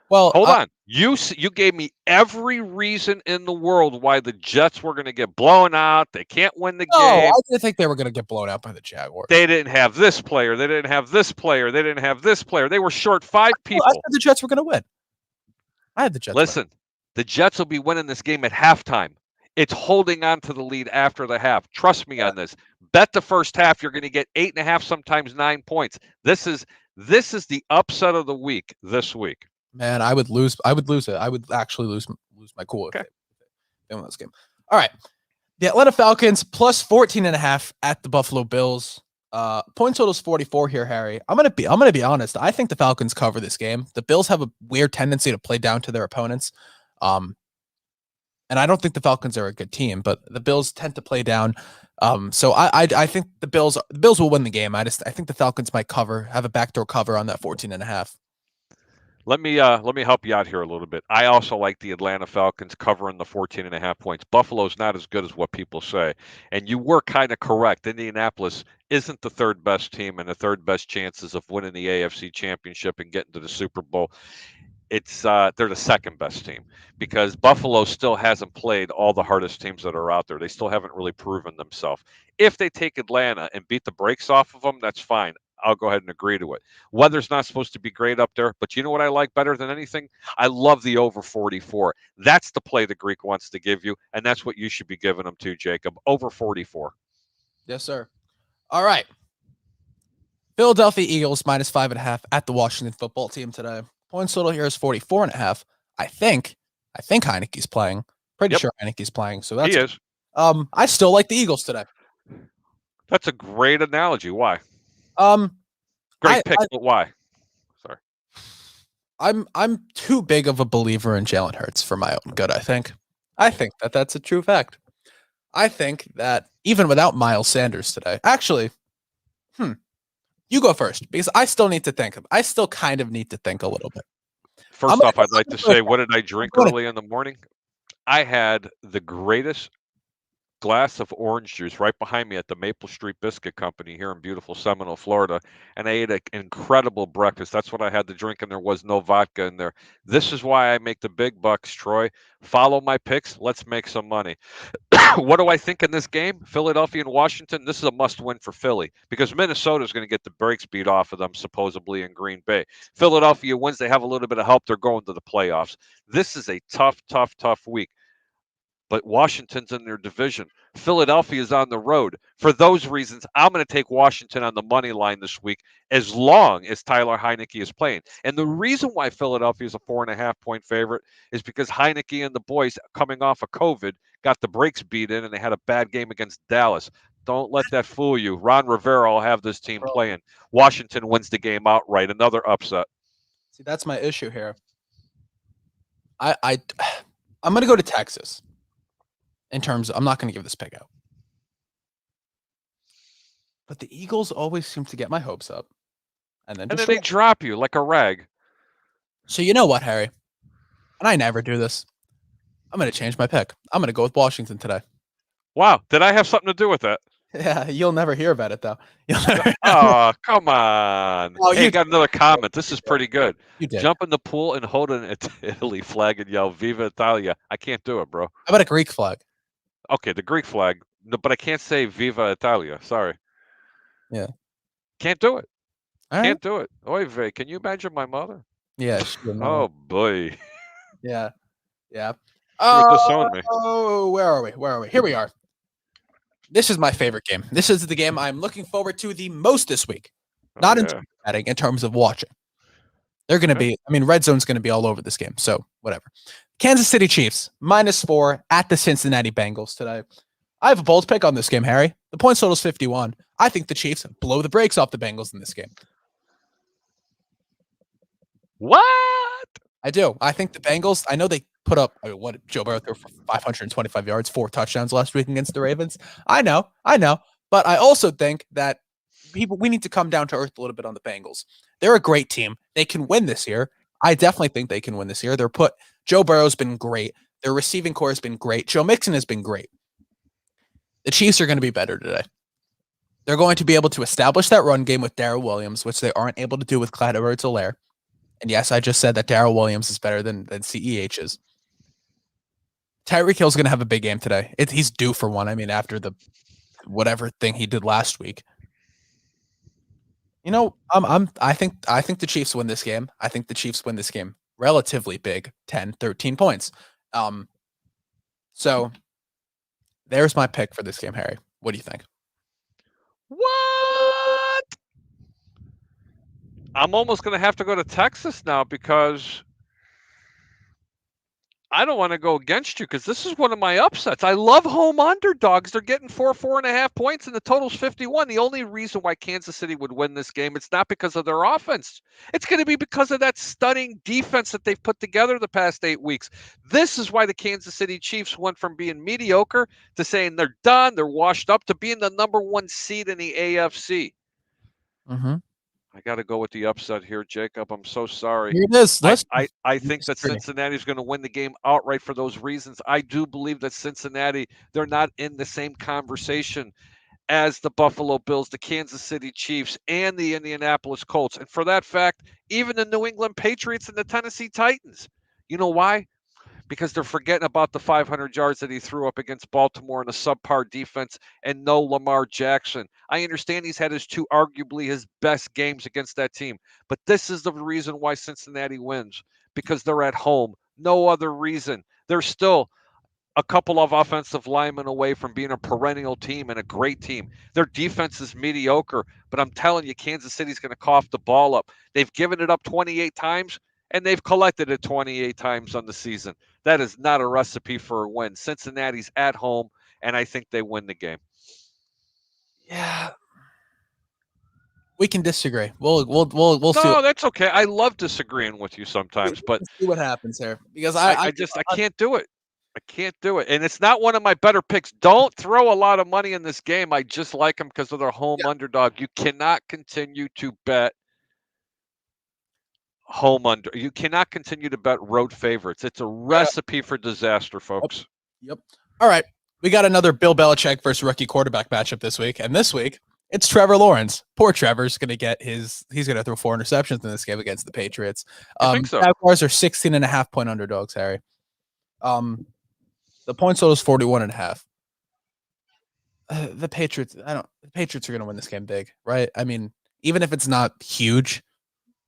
Well, hold on. You gave me every reason in the world why the Jets were going to get blown out. They can't win the game. I didn't think they were going to get blown out by the Jaguars. They didn't have this player. They didn't have this player. They didn't have this player. They were short 5 people. I said the Jets were going to win. I had the Jets. Listen, the Jets will be winning this game at halftime. It's holding on to the lead after the half. Trust me on this. Bet the first half. You're going to get 8.5, sometimes 9 points. This is the upset of the week this week. Man, I would lose it. I would actually lose my cool if they win this game. All right. The Atlanta Falcons plus 14.5 at the Buffalo Bills. Point total is 44 here, Harry. I'm gonna be honest. I think the Falcons cover this game. The Bills have a weird tendency to play down to their opponents. And I don't think the Falcons are a good team, but the Bills tend to play down. So I think the Bills will win the game. I think the Falcons might have a backdoor cover on that 14.5. Let me help you out here a little bit. I also like the Atlanta Falcons covering the 14.5 points. Buffalo's not as good as what people say. And you were kind of correct. Indianapolis isn't the third best team, and the third best chances of winning the AFC championship and getting to the Super Bowl. It's they're the second best team because Buffalo still hasn't played all the hardest teams that are out there. They still haven't really proven themselves. If they take Atlanta and beat the brakes off of them, that's fine. I'll go ahead and agree to it. Weather's not supposed to be great up there, but you know what I like better than anything? I love the over 44. That's the play the Greek wants to give you, and that's what you should be giving them to, Jacob. Over 44. Yes, sir. All right. Philadelphia Eagles -5.5 at the Washington football team today. Points total here is 44.5. I think Heineke's playing. Pretty Yep, sure Heineke's playing. So he that's is. I still like the Eagles today. That's a great analogy. Why? Um, Great pick, but why? Sorry. I'm too big of a believer in Jalen Hurts for my own good. I think that that's a true fact. I think that even without Miles Sanders today, actually, you go first because I still need to think. I still kind of need to think a little bit. First off, I'd like to I'm gonna say, go what did I I'm drink going to early in the morning? I had the greatest glass of orange juice right behind me at the Maple Street Biscuit Company here in beautiful Seminole, Florida, and I ate an incredible breakfast. That's what I had to drink, and there was no vodka in there. This is why I make the big bucks, Troy. Follow my picks. Let's make some money. What do I think in this game? Philadelphia and Washington. This is a must-win for Philly because Minnesota is going to get the brakes beat off of them supposedly in Green Bay. Philadelphia wins. They have a little bit of help. They're going to the playoffs. This is a tough week. But Washington's in their division. Philadelphia is on the road. For those reasons, I'm going to take Washington on the money line this week as long as Tyler Heineke is playing. And the reason why Philadelphia is a 4.5 point favorite is because Heineke and the boys coming off of COVID got the brakes beat in and they had a bad game against Dallas. Don't let that fool you. Ron Rivera will have this team playing. Washington wins the game outright. Another upset. see that's my issue here. I I'm going to go to Texas. In terms of, I'm not going to give this pick out. But the Eagles always seem to get my hopes up. And then They drop you like a rag. So you know what, Harry? And I never do this. I'm going to change my pick. I'm going to go with Washington today. Wow. Did I have something to do with that? Yeah, you'll never hear about it, though. Oh, come on. Oh, Hey, you got another comment. This is pretty good. You did. Jump in the pool and hold an Italy flag and yell Viva Italia. I can't do it, bro. How about a Greek flag? Okay, the Greek flag. No, but I can't say Viva Italia. Sorry. Yeah. Can't do it. All right. Can't do it. Oy vey. Can you imagine my mother? Yeah. Oh, boy. Yeah. Yeah. She would disown me. Oh, where are we? Where are we? Here we are. This is my favorite game. This is the game I'm looking forward to the most this week. Not in terms of betting, in terms of watching. They're going to be, I mean, Red Zone's going to be all over this game. So whatever. Kansas City Chiefs -4 at the Cincinnati Bengals today. I have a bold pick on this game, Harry. The point total is 51. I think the Chiefs blow the brakes off the Bengals in this game. What? I do. I think the Bengals, I know they put up, what Joe Burrow threw for 525 yards, 4 touchdowns last week against the Ravens. I know. But I also think that we need to come down to earth a little bit on the Bengals. They're a great team. They can win this year. I definitely think they can win this year. Joe Burrow's been great. Their receiving core has been great. Joe Mixon has been great. The Chiefs are going to be better today. They're going to be able to establish that run game with Darrell Williams, which they aren't able to do with Clyde Edwards-Helaire. And yes, I just said that Darrell Williams is better than CEH is. Tyreek Hill's going to have a big game today. He's due for one. I mean, after the whatever thing he did last week. You know, I think the Chiefs win this game. I think the Chiefs win this game relatively big, 10, 13 points. So there's my pick for this game, Harry. What do you think? What? I'm almost going to have to go to Texas now because I don't want to go against you because this is one of my upsets. I love home underdogs. They're getting 4.5 points, and the total's 51. The only reason why Kansas City would win this game, it's not because of their offense. It's going to be because of that stunning defense that they've put together the past 8 weeks. This is why the Kansas City Chiefs went from being mediocre to saying they're done, they're washed up, to being the #1 seed in the AFC. Mm-hmm. I got to go with the upset here, Jacob. I'm so sorry. Here it is. I We think that disagree. Cincinnati's going to win the game outright for those reasons. I do believe that Cincinnati, they're not in the same conversation as the Buffalo Bills, the Kansas City Chiefs, and the Indianapolis Colts. And for that fact, even the New England Patriots and the Tennessee Titans. You know why? Because they're forgetting about the 500 yards that he threw up against Baltimore in a subpar defense and no Lamar Jackson. I understand he's had his two, arguably his best games against that team, but this is the reason why Cincinnati wins, because they're at home. No other reason. They're still a couple of offensive linemen away from being a perennial team and a great team. Their defense is mediocre, but I'm telling you, Kansas City's going to cough the ball up. They've given it up 28 times, and they've collected it 28 times on the season. That is not a recipe for a win. Cincinnati's at home, and I think they win the game. Yeah. We can disagree. We'll see. No, that's okay. I love disagreeing with you sometimes, but See what happens here, because I can't do it. I can't do it. And it's not one of my better picks. Don't throw a lot of money in this game. I just like them because of their home underdog. You cannot continue to bet You cannot continue to bet road favorites. It's a recipe for disaster, folks. Yep. All right. We got another Bill Belichick versus rookie quarterback matchup this week. And this week, it's Trevor Lawrence. Poor Trevor's going to he's going to throw 4 interceptions in this game against the Patriots. I think so. Jaguars are 16.5-point underdogs, Harry. The point total is 41.5. The Patriots are going to win this game big, right? I mean, even if it's not huge,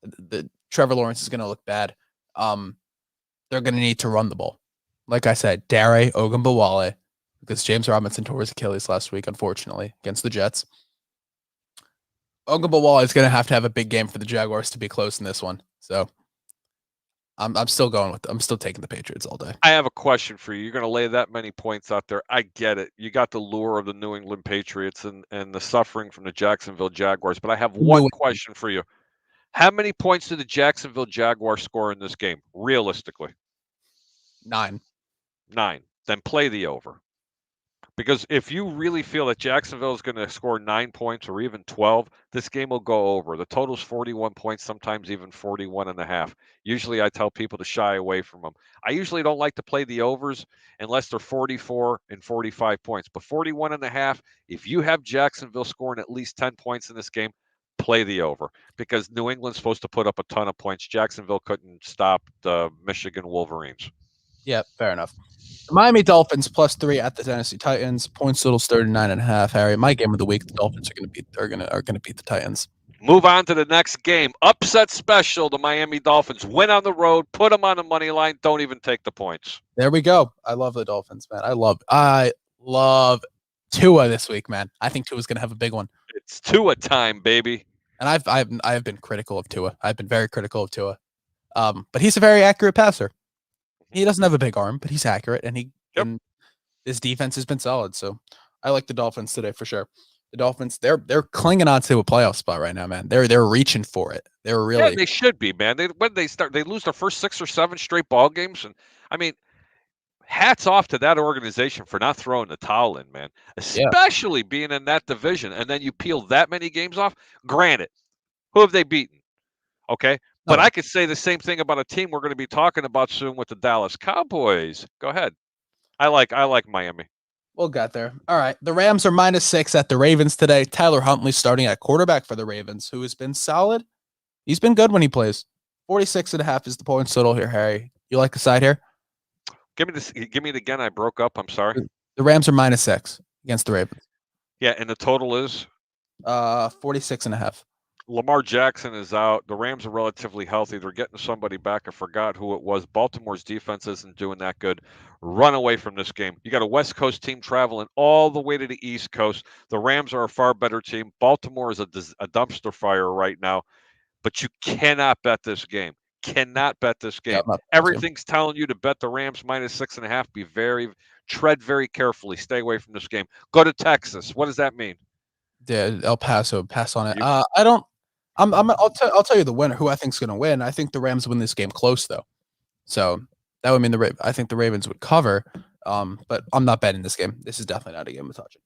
the Trevor Lawrence is going to look bad. They're going to need to run the ball. Like I said, Dare Ogunbowale, because James Robinson tore his Achilles last week, unfortunately, against the Jets. Ogunbowale is going to have a big game for the Jaguars to be close in this one. So I'm still I'm still taking the Patriots all day. I have a question for you. You're going to lay that many points out there. I get it. You got the lure of the New England Patriots and the suffering from the Jacksonville Jaguars. But I have one question for you. How many points did the Jacksonville Jaguars score in this game, realistically? 9. 9. Then play the over. Because if you really feel that Jacksonville is going to score 9 points or even 12, this game will go over. The total's 41 points, sometimes even 41.5. Usually I tell people to shy away from them. I usually don't like to play the overs unless they're 44 and 45 points. But 41.5, if you have Jacksonville scoring at least 10 points in this game, play the over, because New England's supposed to put up a ton of points. Jacksonville couldn't stop the Michigan Wolverines. Yeah, fair enough. Miami Dolphins +3 at the Tennessee Titans. Points total's 39.5. Harry, my game of the week, the Dolphins are going to beat the Titans. Move on to the next game. Upset special. The Miami Dolphins win on the road. Put them on the money line. Don't even take the points. There we go. I love the Dolphins, man. I love Tua this week, man. I think Tua's going to have a big one. It's Tua time, baby. And I've been critical of Tua. I've been very critical of Tua. But he's a very accurate passer. He doesn't have a big arm, but he's accurate, and and his defense has been solid. So I like the Dolphins today for sure. The Dolphins, they're clinging on to a playoff spot right now, man. They're reaching for it. They're really. Yeah, they should be, man. When they start, they lose their first 6 or 7 straight ball games, and I mean, hats off to that organization for not throwing the towel in, man. Especially being in that division, and then you peel that many games off. Granted, who have they beaten? Okay. But I could say the same thing about a team we're going to be talking about soon with the Dallas Cowboys. Go ahead. I like Miami. We'll get there. All right. The Rams are -6 at the Ravens today. Tyler Huntley starting at quarterback for the Ravens, who has been solid. He's been good when he plays. 46.5 is the points total here, Harry. You like the side here? Give me it again. I broke up. I'm sorry. The Rams are -6 against the Ravens. Yeah, and the total is 46.5. Lamar Jackson is out. The Rams are relatively healthy. They're getting somebody back. I forgot who it was. Baltimore's defense isn't doing that good. Run away from this game. You got a West Coast team traveling all the way to the East Coast. The Rams are a far better team. Baltimore is a dumpster fire right now. But you cannot bet this game. Cannot bet this game. Yeah, everything's telling you to bet the Rams -6.5. Tread very carefully. Stay away from this game. Go to Texas. What does that mean? Yeah, El Paso. Pass on it. I don't. I'll tell you the winner, who I think is going to win. I think the Rams win this game close, though. So that would mean I think the Ravens would cover. But I'm not betting this game. This is definitely not a game of touching.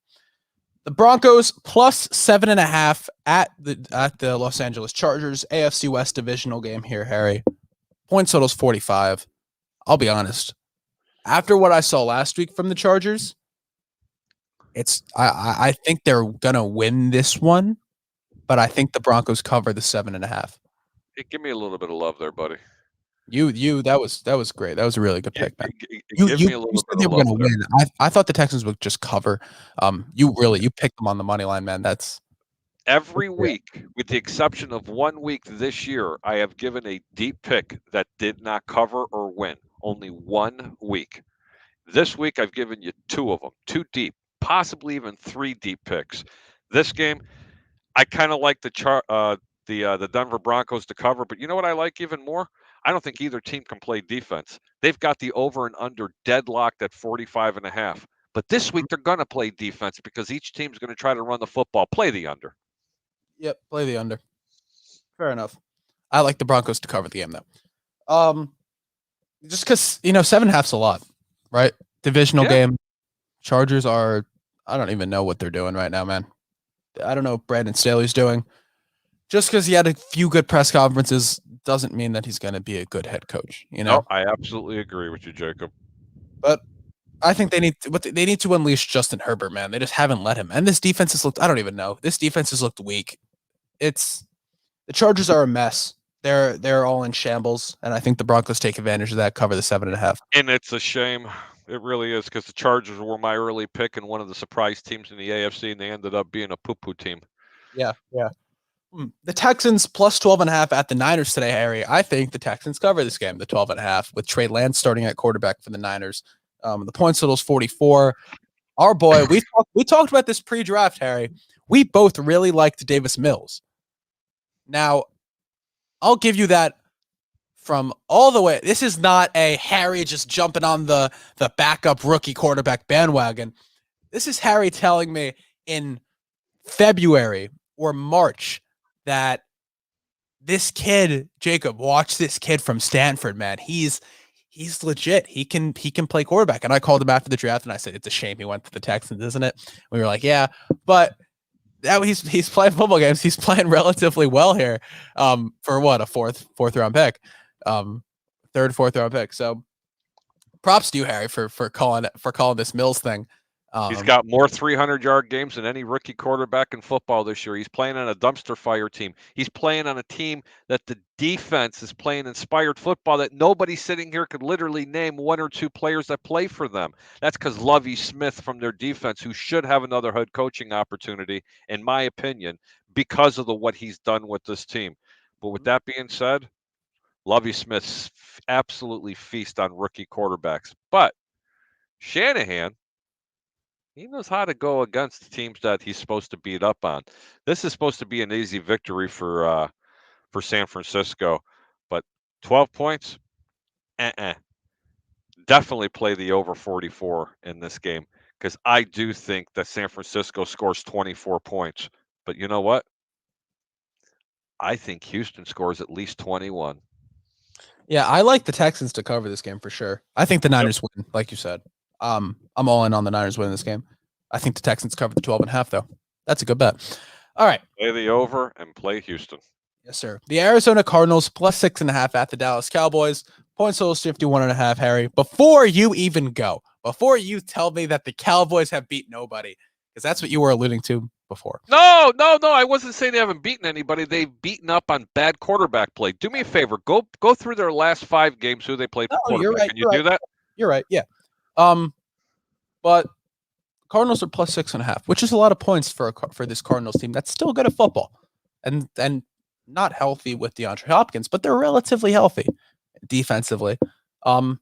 The Broncos plus 7.5 at the Los Angeles Chargers. AFC West divisional game here, Harry. Point total's 45. I'll be honest. After what I saw last week from the Chargers, I think they're gonna win this one, but I think the Broncos cover the 7.5. Hey, give me a little bit of love there, buddy. That was great. That was a really good pick, man. Give me a You little said bit they of were love gonna there. win. I thought the Texans would just cover. You picked them on the money line, man. That's Every yeah. week, with the exception of 1 week this year, I have given a deep pick that did not cover or win. Only 1 week. This week, I've given you 2 of them, 2 deep, possibly even 3 deep picks. This game, I kind of like the Denver Broncos to cover, but you know what I like even more? I don't think either team can play defense. They've got the over and under deadlocked at 45.5. But this week they're going to play defense because each team's going to try to run the football. Play the under. Yep, play the under. Fair enough. I like the Broncos to cover the game though. Just because 7.5's a lot, right? Divisional Yeah. game. Chargers are. I don't even know what they're doing right now, man. I don't know what Brandon Staley's doing. Just because he had a few good press conferences doesn't mean that he's going to be a good head coach, No, I absolutely agree with you, Jacob. But I think they need to unleash Justin Herbert, man. They just haven't let him. And this defense has looked. I don't even know. This defense has looked weak. The Chargers are a mess. They're all in shambles, and I think the Broncos take advantage of that. Cover the 7.5. And it's a shame. It really is because the Chargers were my early pick and one of the surprise teams in the AFC, and they ended up being a poo-poo team. Yeah. The Texans plus 12.5 at the Niners today, Harry. I think the Texans cover this game, the 12.5, with Trey Lance starting at quarterback for the Niners. The point total is 44. Our boy, we talked about this pre-draft, Harry. We both really liked Davis Mills. Now, I'll give you that from all the way. This is not a Harry just jumping on the backup rookie quarterback bandwagon. This is Harry telling me in February or March that this kid, Jacob, watch this kid from Stanford, man. He's legit. He can play quarterback. And I called him after the draft and I said, it's a shame he went to the Texans, isn't it? We were like, yeah, but now he's playing football games. He's playing relatively well here. For what, a fourth round pick, third, fourth round pick. So props to you, Harry, for calling this Mills thing. He's got more 300-yard games than any rookie quarterback in football this year. He's playing on a dumpster fire team. He's playing on a team that the defense is playing inspired football that nobody sitting here could literally name 1 or 2 players that play for them. That's because Lovie Smith from their defense, who should have another head coaching opportunity, in my opinion, because of what he's done with this team. But with that being said, Lovie Smith absolutely feast on rookie quarterbacks. But Shanahan, he knows how to go against the teams that he's supposed to beat up on. This is supposed to be an easy victory for San Francisco, but 12 points, definitely play the over 44 in this game because I do think that San Francisco scores 24 points. But you know what? I think Houston scores at least 21. Yeah, I like the Texans to cover this game for sure. I think the Niners win, like you said. I'm all in on the Niners winning this game. I think the Texans cover the 12.5, though. That's a good bet. All right. Play the over and play Houston. Yes, sir. The Arizona Cardinals plus 6.5 at the Dallas Cowboys. Points total is 51.5, Harry. Before you even go, before you tell me that the Cowboys have beat nobody, because that's what you were alluding to before. No. I wasn't saying they haven't beaten anybody. They've beaten up on bad quarterback play. Do me a favor. Go through their last 5 games, who they played for quarterback. You're right. Can you do that? You're right. Yeah. But Cardinals are plus 6.5, which is a lot of points for this Cardinals team that's still good at football, and not healthy with DeAndre Hopkins, but they're relatively healthy defensively. I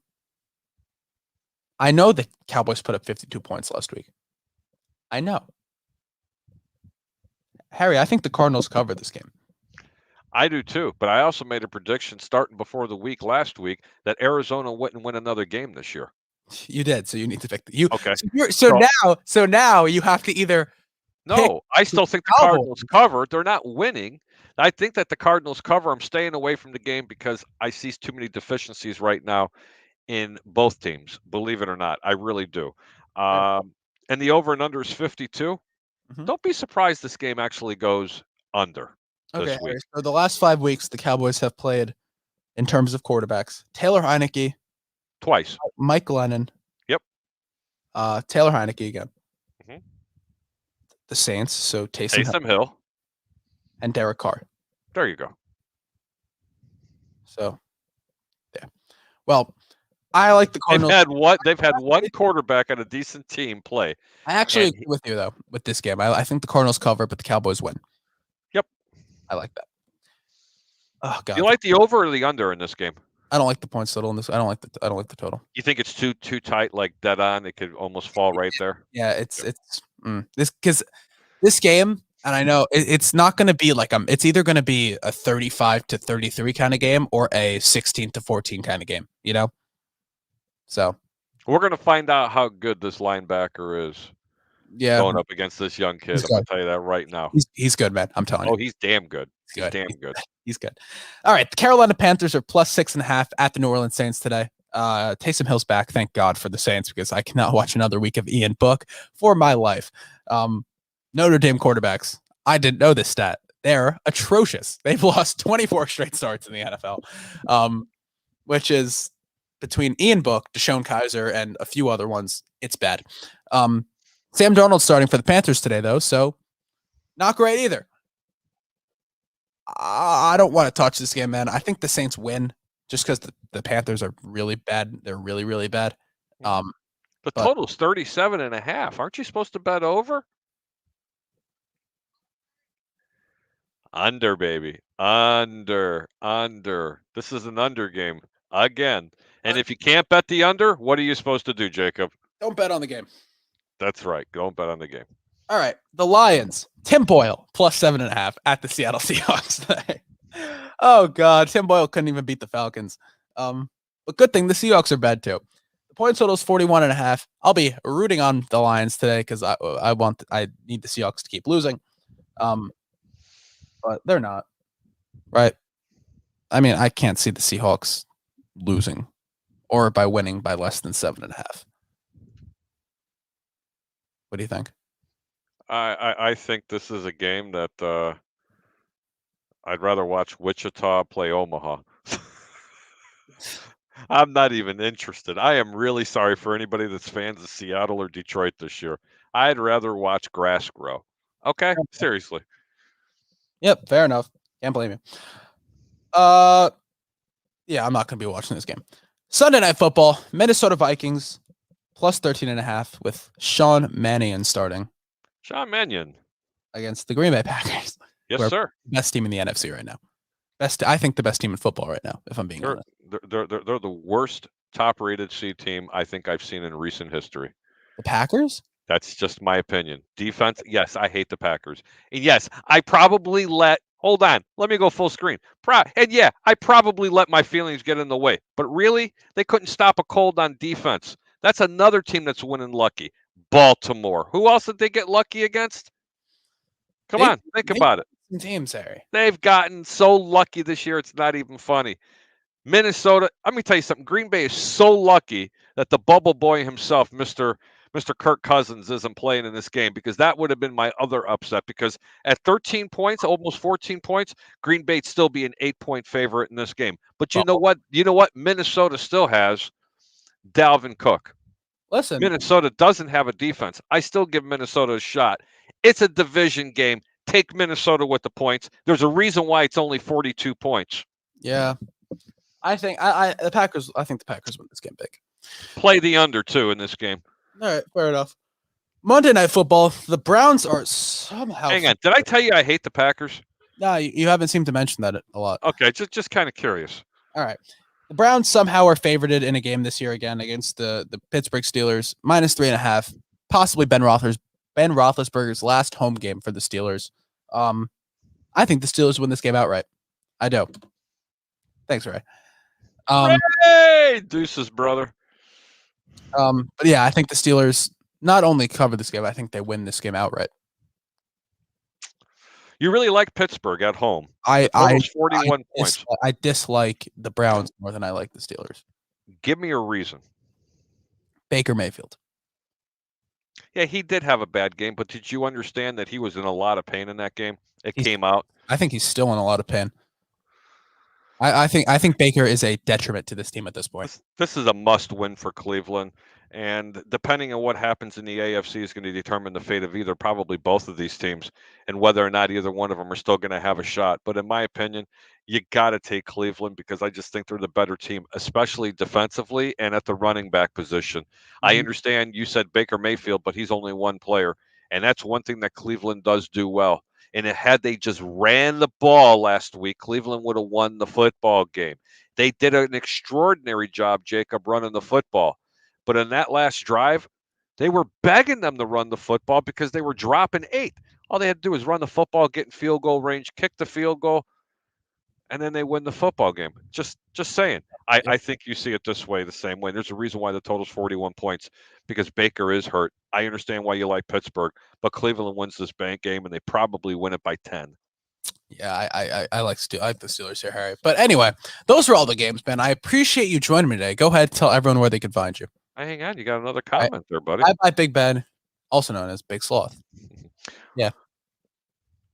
know the Cowboys put up 52 points last week. I know. Harry, I think the Cardinals cover this game. I do too, but I also made a prediction starting before the week last week that Arizona wouldn't win another game this year. You did, so you need to pick you. Okay. So now you have to either. No, I still think the Cardinals cover. They're not winning. I think that the Cardinals cover. I'm staying away from the game because I see too many deficiencies right now in both teams. Believe it or not, I really do. And the over and under is 52. Don't be surprised this game actually goes under Okay, this week. so the last 5 weeks, the Cowboys have played, in terms of quarterbacks, Taylor Heineke, Twice. Mike Glennon, Yep. Taylor Heineke again, Mhm. the Saints, so Taysom Hill, Taysom Hill. and Derek Carr. There you go. So, yeah. Well, I like the Cardinals. They've had one quarterback on a decent team play. I actually and agree with you, though, with this game. I think the Cardinals cover, but the Cowboys win. Yep. I like that. Oh, Do you God. like the over or the under in this game? I don't like the points total in this. I don't like the total. You think it's too tight, like dead on? It could almost fall right there. Yeah, it's this because this game, and I know it's not going to be like it's either going to be a 35-33 kind of game or a 16-14 kind of game. You know, so We're going to find out how good this linebacker is yeah, going up against this young kid. I'm going to tell you that right now. he's good, man. I'm telling you. Oh, he's damn good. He's damn good. He's good. All right, the Carolina Panthers are +6.5 at the New Orleans Saints today. Taysom Hill's back. Thank God for the Saints because I cannot watch another week of Ian Book for my life. Notre Dame quarterbacks. I didn't know this stat. They're atrocious. They've lost 24 straight starts in the NFL, which is between Ian Book, Deshaun Kaiser, and a few other ones. It's bad. Sam Darnold's starting for the Panthers today, though, so not great either. I don't want to touch this game, man. I think the Saints win just because the Panthers are really bad. They're really, really bad. The total's 37.5. Aren't you supposed to bet over? Under, baby. Under. This is an under game again. And if you can't bet the under, what are you supposed to do, Jacob? Don't bet on the game. That's right. Don't bet on the game. All right. The Lions. Tim Boyle +7.5 at the Seattle Seahawks today. Oh, God. Tim Boyle couldn't even beat the Falcons. But good thing the Seahawks are bad, too. The point total is 41.5. I'll be rooting on the Lions today because I need the Seahawks to keep losing. But they're not. Right? I mean, I can't see the Seahawks losing or by winning by less than 7.5. What do you think? I think this is a game that I'd rather watch Wichita play Omaha. I'm not even interested. I am really sorry for anybody that's fans of Seattle or Detroit this year. I'd rather watch grass grow. Okay? Seriously. Yep, fair enough. Can't blame you. Yeah, I'm not going to be watching this game. Sunday Night Football, Minnesota Vikings +13.5 with Sean Mannion starting. Sean Mannion against the Green Bay Packers. Yes, sir. Best team in the NFC right now. I think the best team in football right now, if I'm being honest. They're the worst top-rated C team I think I've seen in recent history. The Packers? That's just my opinion. Defense, yes, I hate the Packers. And yes, I probably hold on, let me go full screen. And yeah, I probably let my feelings get in the way. But really, they couldn't stop a cold on defense. That's another team that's winning lucky. Baltimore. Who else did they get lucky against? Come on, think about it. Teams, Harry. They've gotten so lucky this year, it's not even funny. Minnesota, let me tell you something. Green Bay is so lucky that the bubble boy himself, Mr. Kirk Cousins, isn't playing in this game because that would have been my other upset because at 13 points, almost 14 points, Green Bay'd still be an 8-point favorite in this game. But you know what? Minnesota still has Dalvin Cook. Listen, Minnesota doesn't have a defense. I still give Minnesota a shot. It's a division game. Take Minnesota with the points. There's a reason why it's only 42 points. Yeah. I think the Packers win this game big. Play the under too in this game. All right, fair enough. Monday Night Football. The Browns are somehow. Hang on. Did I tell you I hate the Packers? No, you haven't seemed to mention that a lot. Okay, just kind of curious. All right. The Browns somehow are favorited in a game this year again against the Pittsburgh Steelers, -3.5. Possibly Ben Roethlisberger's last home game for the Steelers. I think the Steelers win this game outright. I do. Thanks, Ray. Hey, deuces, brother. But yeah, I think the Steelers not only cover this game, I think they win this game outright. You really like Pittsburgh at home. I 41 points. I dislike the Browns more than I like the Steelers. Give me a reason. Baker Mayfield. Yeah, he did have a bad game, but did you understand that he was in a lot of pain in that game? It He's, came out. I think he's still in a lot of pain. I think Baker is a detriment to this team at this point. This is a must win for Cleveland, and depending on what happens in the AFC is going to determine the fate of either probably both of these teams and whether or not either one of them are still going to have a shot. But in my opinion, you got to take Cleveland because I just think they're the better team, especially defensively and at the running back position. I understand you said Baker Mayfield, but he's only one player, and that's one thing that Cleveland does do well. And had they just ran the ball last week, Cleveland would have won the football game. They did an extraordinary job, Jacob, running the football. But in that last drive, they were begging them to run the football because they were dropping 8. All they had to do was run the football, get in field goal range, kick the field goal, and then they win the football game. Just saying. I think you see it this way, the same way. There's a reason why the total's 41 points because Baker is hurt. I understand why you like Pittsburgh, but Cleveland wins this bank game and they probably win it by 10. Yeah, I like the Steelers here, Harry. But anyway, those are all the games, man. I appreciate you joining me today. Go ahead, tell everyone where they can find you. Hey, hang on, you got another comment there, buddy. Bye, Big Ben, also known as Big Sloth. Yeah.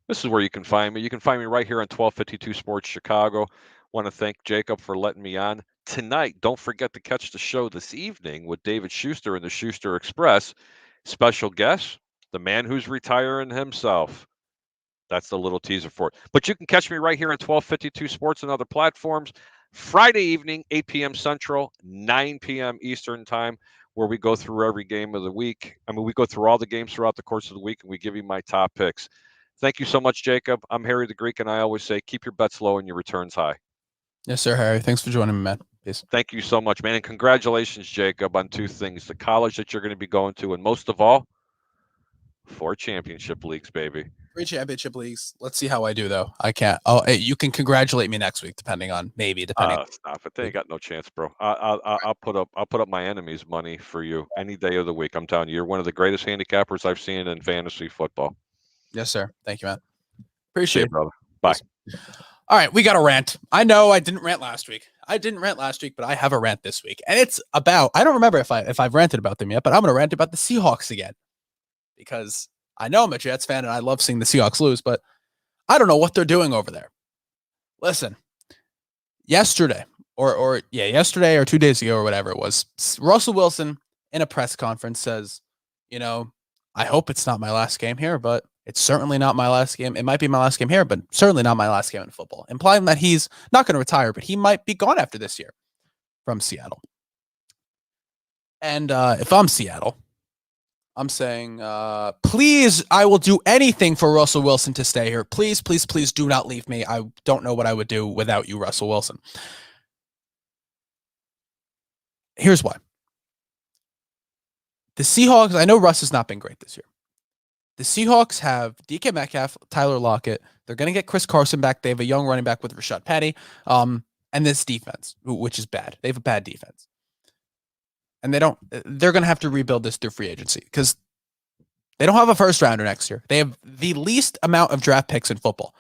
This is where you can find me. You can find me right here on 1252 Sports Chicago. Want to thank Jacob for letting me on. Tonight, don't forget to catch the show this evening with David Schuster and the Schuster Express. Special guest, the man who's retiring himself. That's the little teaser for it. But you can catch me right here on 1252 Sports and other platforms. Friday evening, 8 p.m. Central, 9 p.m. Eastern Time, where we go through every game of the week. I mean, we go through all the games throughout the course of the week, and we give you my top picks. Thank you so much, Jacob. I'm Harry the Greek, and I always say keep your bets low and your returns high. Yes, sir, Harry. Thanks for joining me, man. Peace. Thank you so much, man. And congratulations, Jacob, on 2 things. The college that you're going to be going to, and most of all, 4 championship leagues, baby. 3 championship leagues. Let's see how I do, though. I can't. Oh, hey, you can congratulate me next week, depending. Stop it. They ain't got no chance, bro. I'll put up my enemy's money for you any day of the week. I'm telling you, you're one of the greatest handicappers I've seen in fantasy football. Yes, sir. Thank you, man. Appreciate it, brother. Bye. All right, we got a rant. I know I didn't rant last week. But I have a rant this week, and it's about. I don't remember if I've ranted about them yet, but I'm going to rant about the Seahawks again because I know I'm a Jets fan and I love seeing the Seahawks lose, but I don't know what they're doing over there. Listen, yesterday or 2 days ago or whatever it was, Russell Wilson in a press conference says, I hope it's not my last game here, but it's certainly not my last game. It might be my last game here, but certainly not my last game in football, implying that he's not going to retire, but he might be gone after this year from Seattle. And if I'm Seattle, I'm saying, please, I will do anything for Russell Wilson to stay here. Please, please, please do not leave me. I don't know what I would do without you, Russell Wilson. Here's why. The Seahawks, I know Russ has not been great this year. The Seahawks have DK Metcalf, Tyler Lockett. They're going to get Chris Carson back. They have a young running back with Rashad Penny. And this defense, which is bad. They have a bad defense. And they're going to have to rebuild this through free agency because they don't have a first rounder next year. They have the least amount of draft picks in football.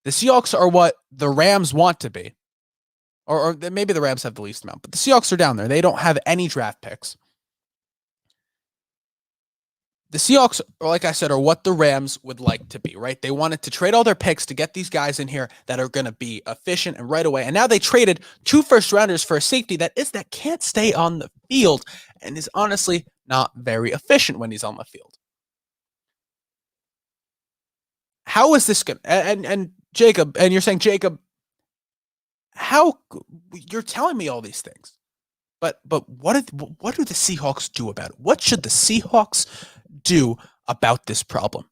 The Seahawks are what the Rams want to be. Or maybe the Rams have the least amount, but the Seahawks are down there. They don't have any draft picks. The Seahawks, like I said, are what the Rams would like to be, right? They wanted to trade all their picks to get these guys in here that are going to be efficient and right away. And now they traded 2 first-rounders for a safety that can't stay on the field and is honestly not very efficient when he's on the field. How is this going to... And Jacob, and you're saying, Jacob, how... You're telling me all these things. But what do the Seahawks do about it? What should the Seahawks do about this problem?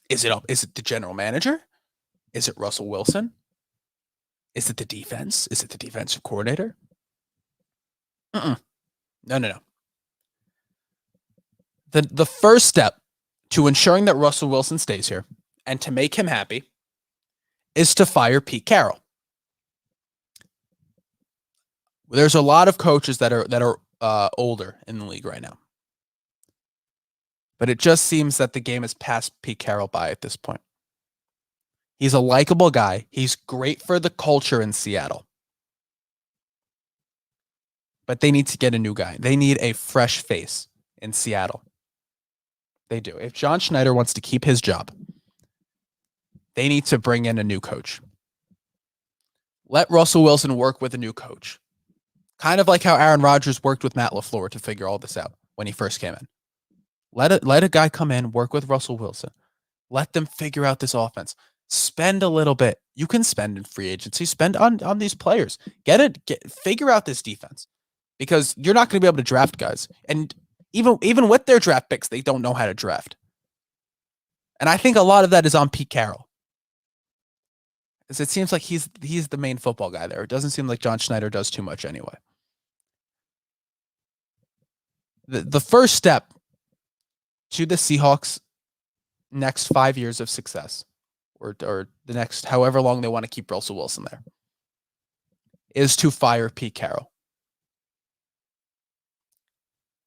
Is it the general manager? Is it Russell Wilson? Is it the defense? Is it the defensive coordinator? No. The first step to ensuring that Russell Wilson stays here and to make him happy is to fire Pete Carroll. There's a lot of coaches that are older in the league right now. But it just seems that the game has passed Pete Carroll by at this point. He's a likable guy. He's great for the culture in Seattle. But they need to get a new guy. They need a fresh face in Seattle. They do. If John Schneider wants to keep his job, they need to bring in a new coach. Let Russell Wilson work with a new coach. Kind of like how Aaron Rodgers worked with Matt LaFleur to figure all this out when he first came in. Let a guy come in, work with Russell Wilson. Let them figure out this offense. Spend a little bit. You can spend in free agency. Spend on these players. Figure out this defense. Because you're not going to be able to draft guys. And even with their draft picks, they don't know how to draft. And I think a lot of that is on Pete Carroll. Because it seems like he's the main football guy there. It doesn't seem like John Schneider does too much anyway. The first step to the Seahawks' next 5 years of success, or the next however long they want to keep Russell Wilson there, is to fire Pete Carroll.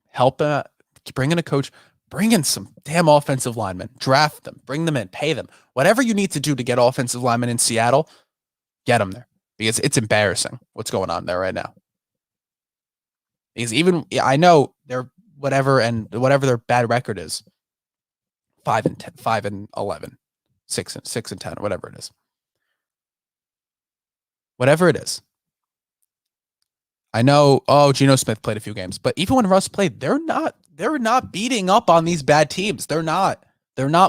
Help bring in a coach, bring in some damn offensive linemen, draft them, bring them in, pay them. Whatever you need to do to get offensive linemen in Seattle, get them there. Because it's embarrassing what's going on there right now. Because I know they're whatever their bad record is, 5-10, 5-11, 6-10, whatever it is. Whatever it is. I know, Geno Smith played a few games, but even when Russ played, they're not beating up on these bad teams. They're not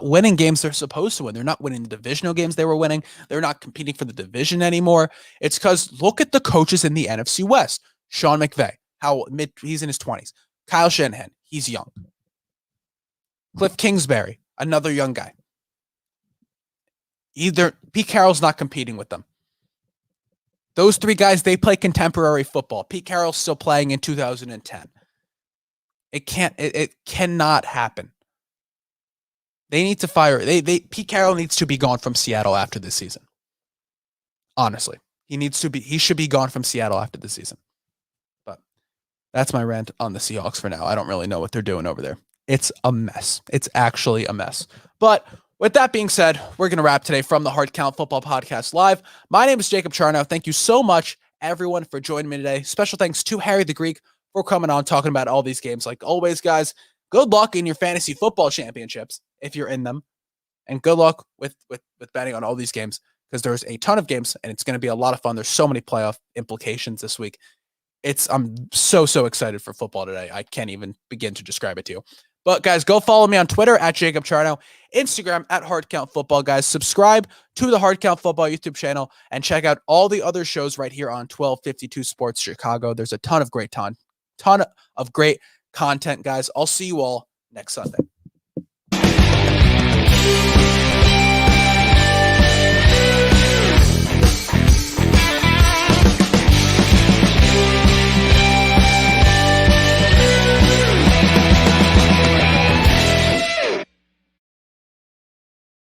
winning games they're supposed to win. They're not winning the divisional games they were winning. They're not competing for the division anymore. It's because look at the coaches in the NFC West. Sean McVay, he's in his 20s. Kyle Shanahan, he's young. Cliff Kingsbury, another young guy. Pete Carroll's not competing with them. Those three guys, they play contemporary football. Pete Carroll's still playing in 2010. It cannot happen. They need to fire. Pete Carroll needs to be gone from Seattle after this season. Honestly, he should be gone from Seattle after this season. But that's my rant on the Seahawks for now. I don't really know what they're doing over there. It's a mess. It's actually a mess. But with that being said, we're going to wrap today from the Hard Count Football Podcast Live. My name is Jacob Charnow. Thank you so much, everyone, for joining me today. Special thanks to Harry the Greek for coming on, talking about all these games. Like always, guys, good luck in your fantasy football championships if you're in them. And good luck with betting on all these games because there's a ton of games and it's going to be a lot of fun. There's so many playoff implications this week. I'm so excited for football today. I can't even begin to describe it to you. But guys, go follow me on Twitter at Jacob Charnow, Instagram at Hard Count Football. Guys, subscribe to the Hard Count Football YouTube channel and check out all the other shows right here on 1252 Sports Chicago. There's a ton of great content, guys. I'll see you all next Sunday.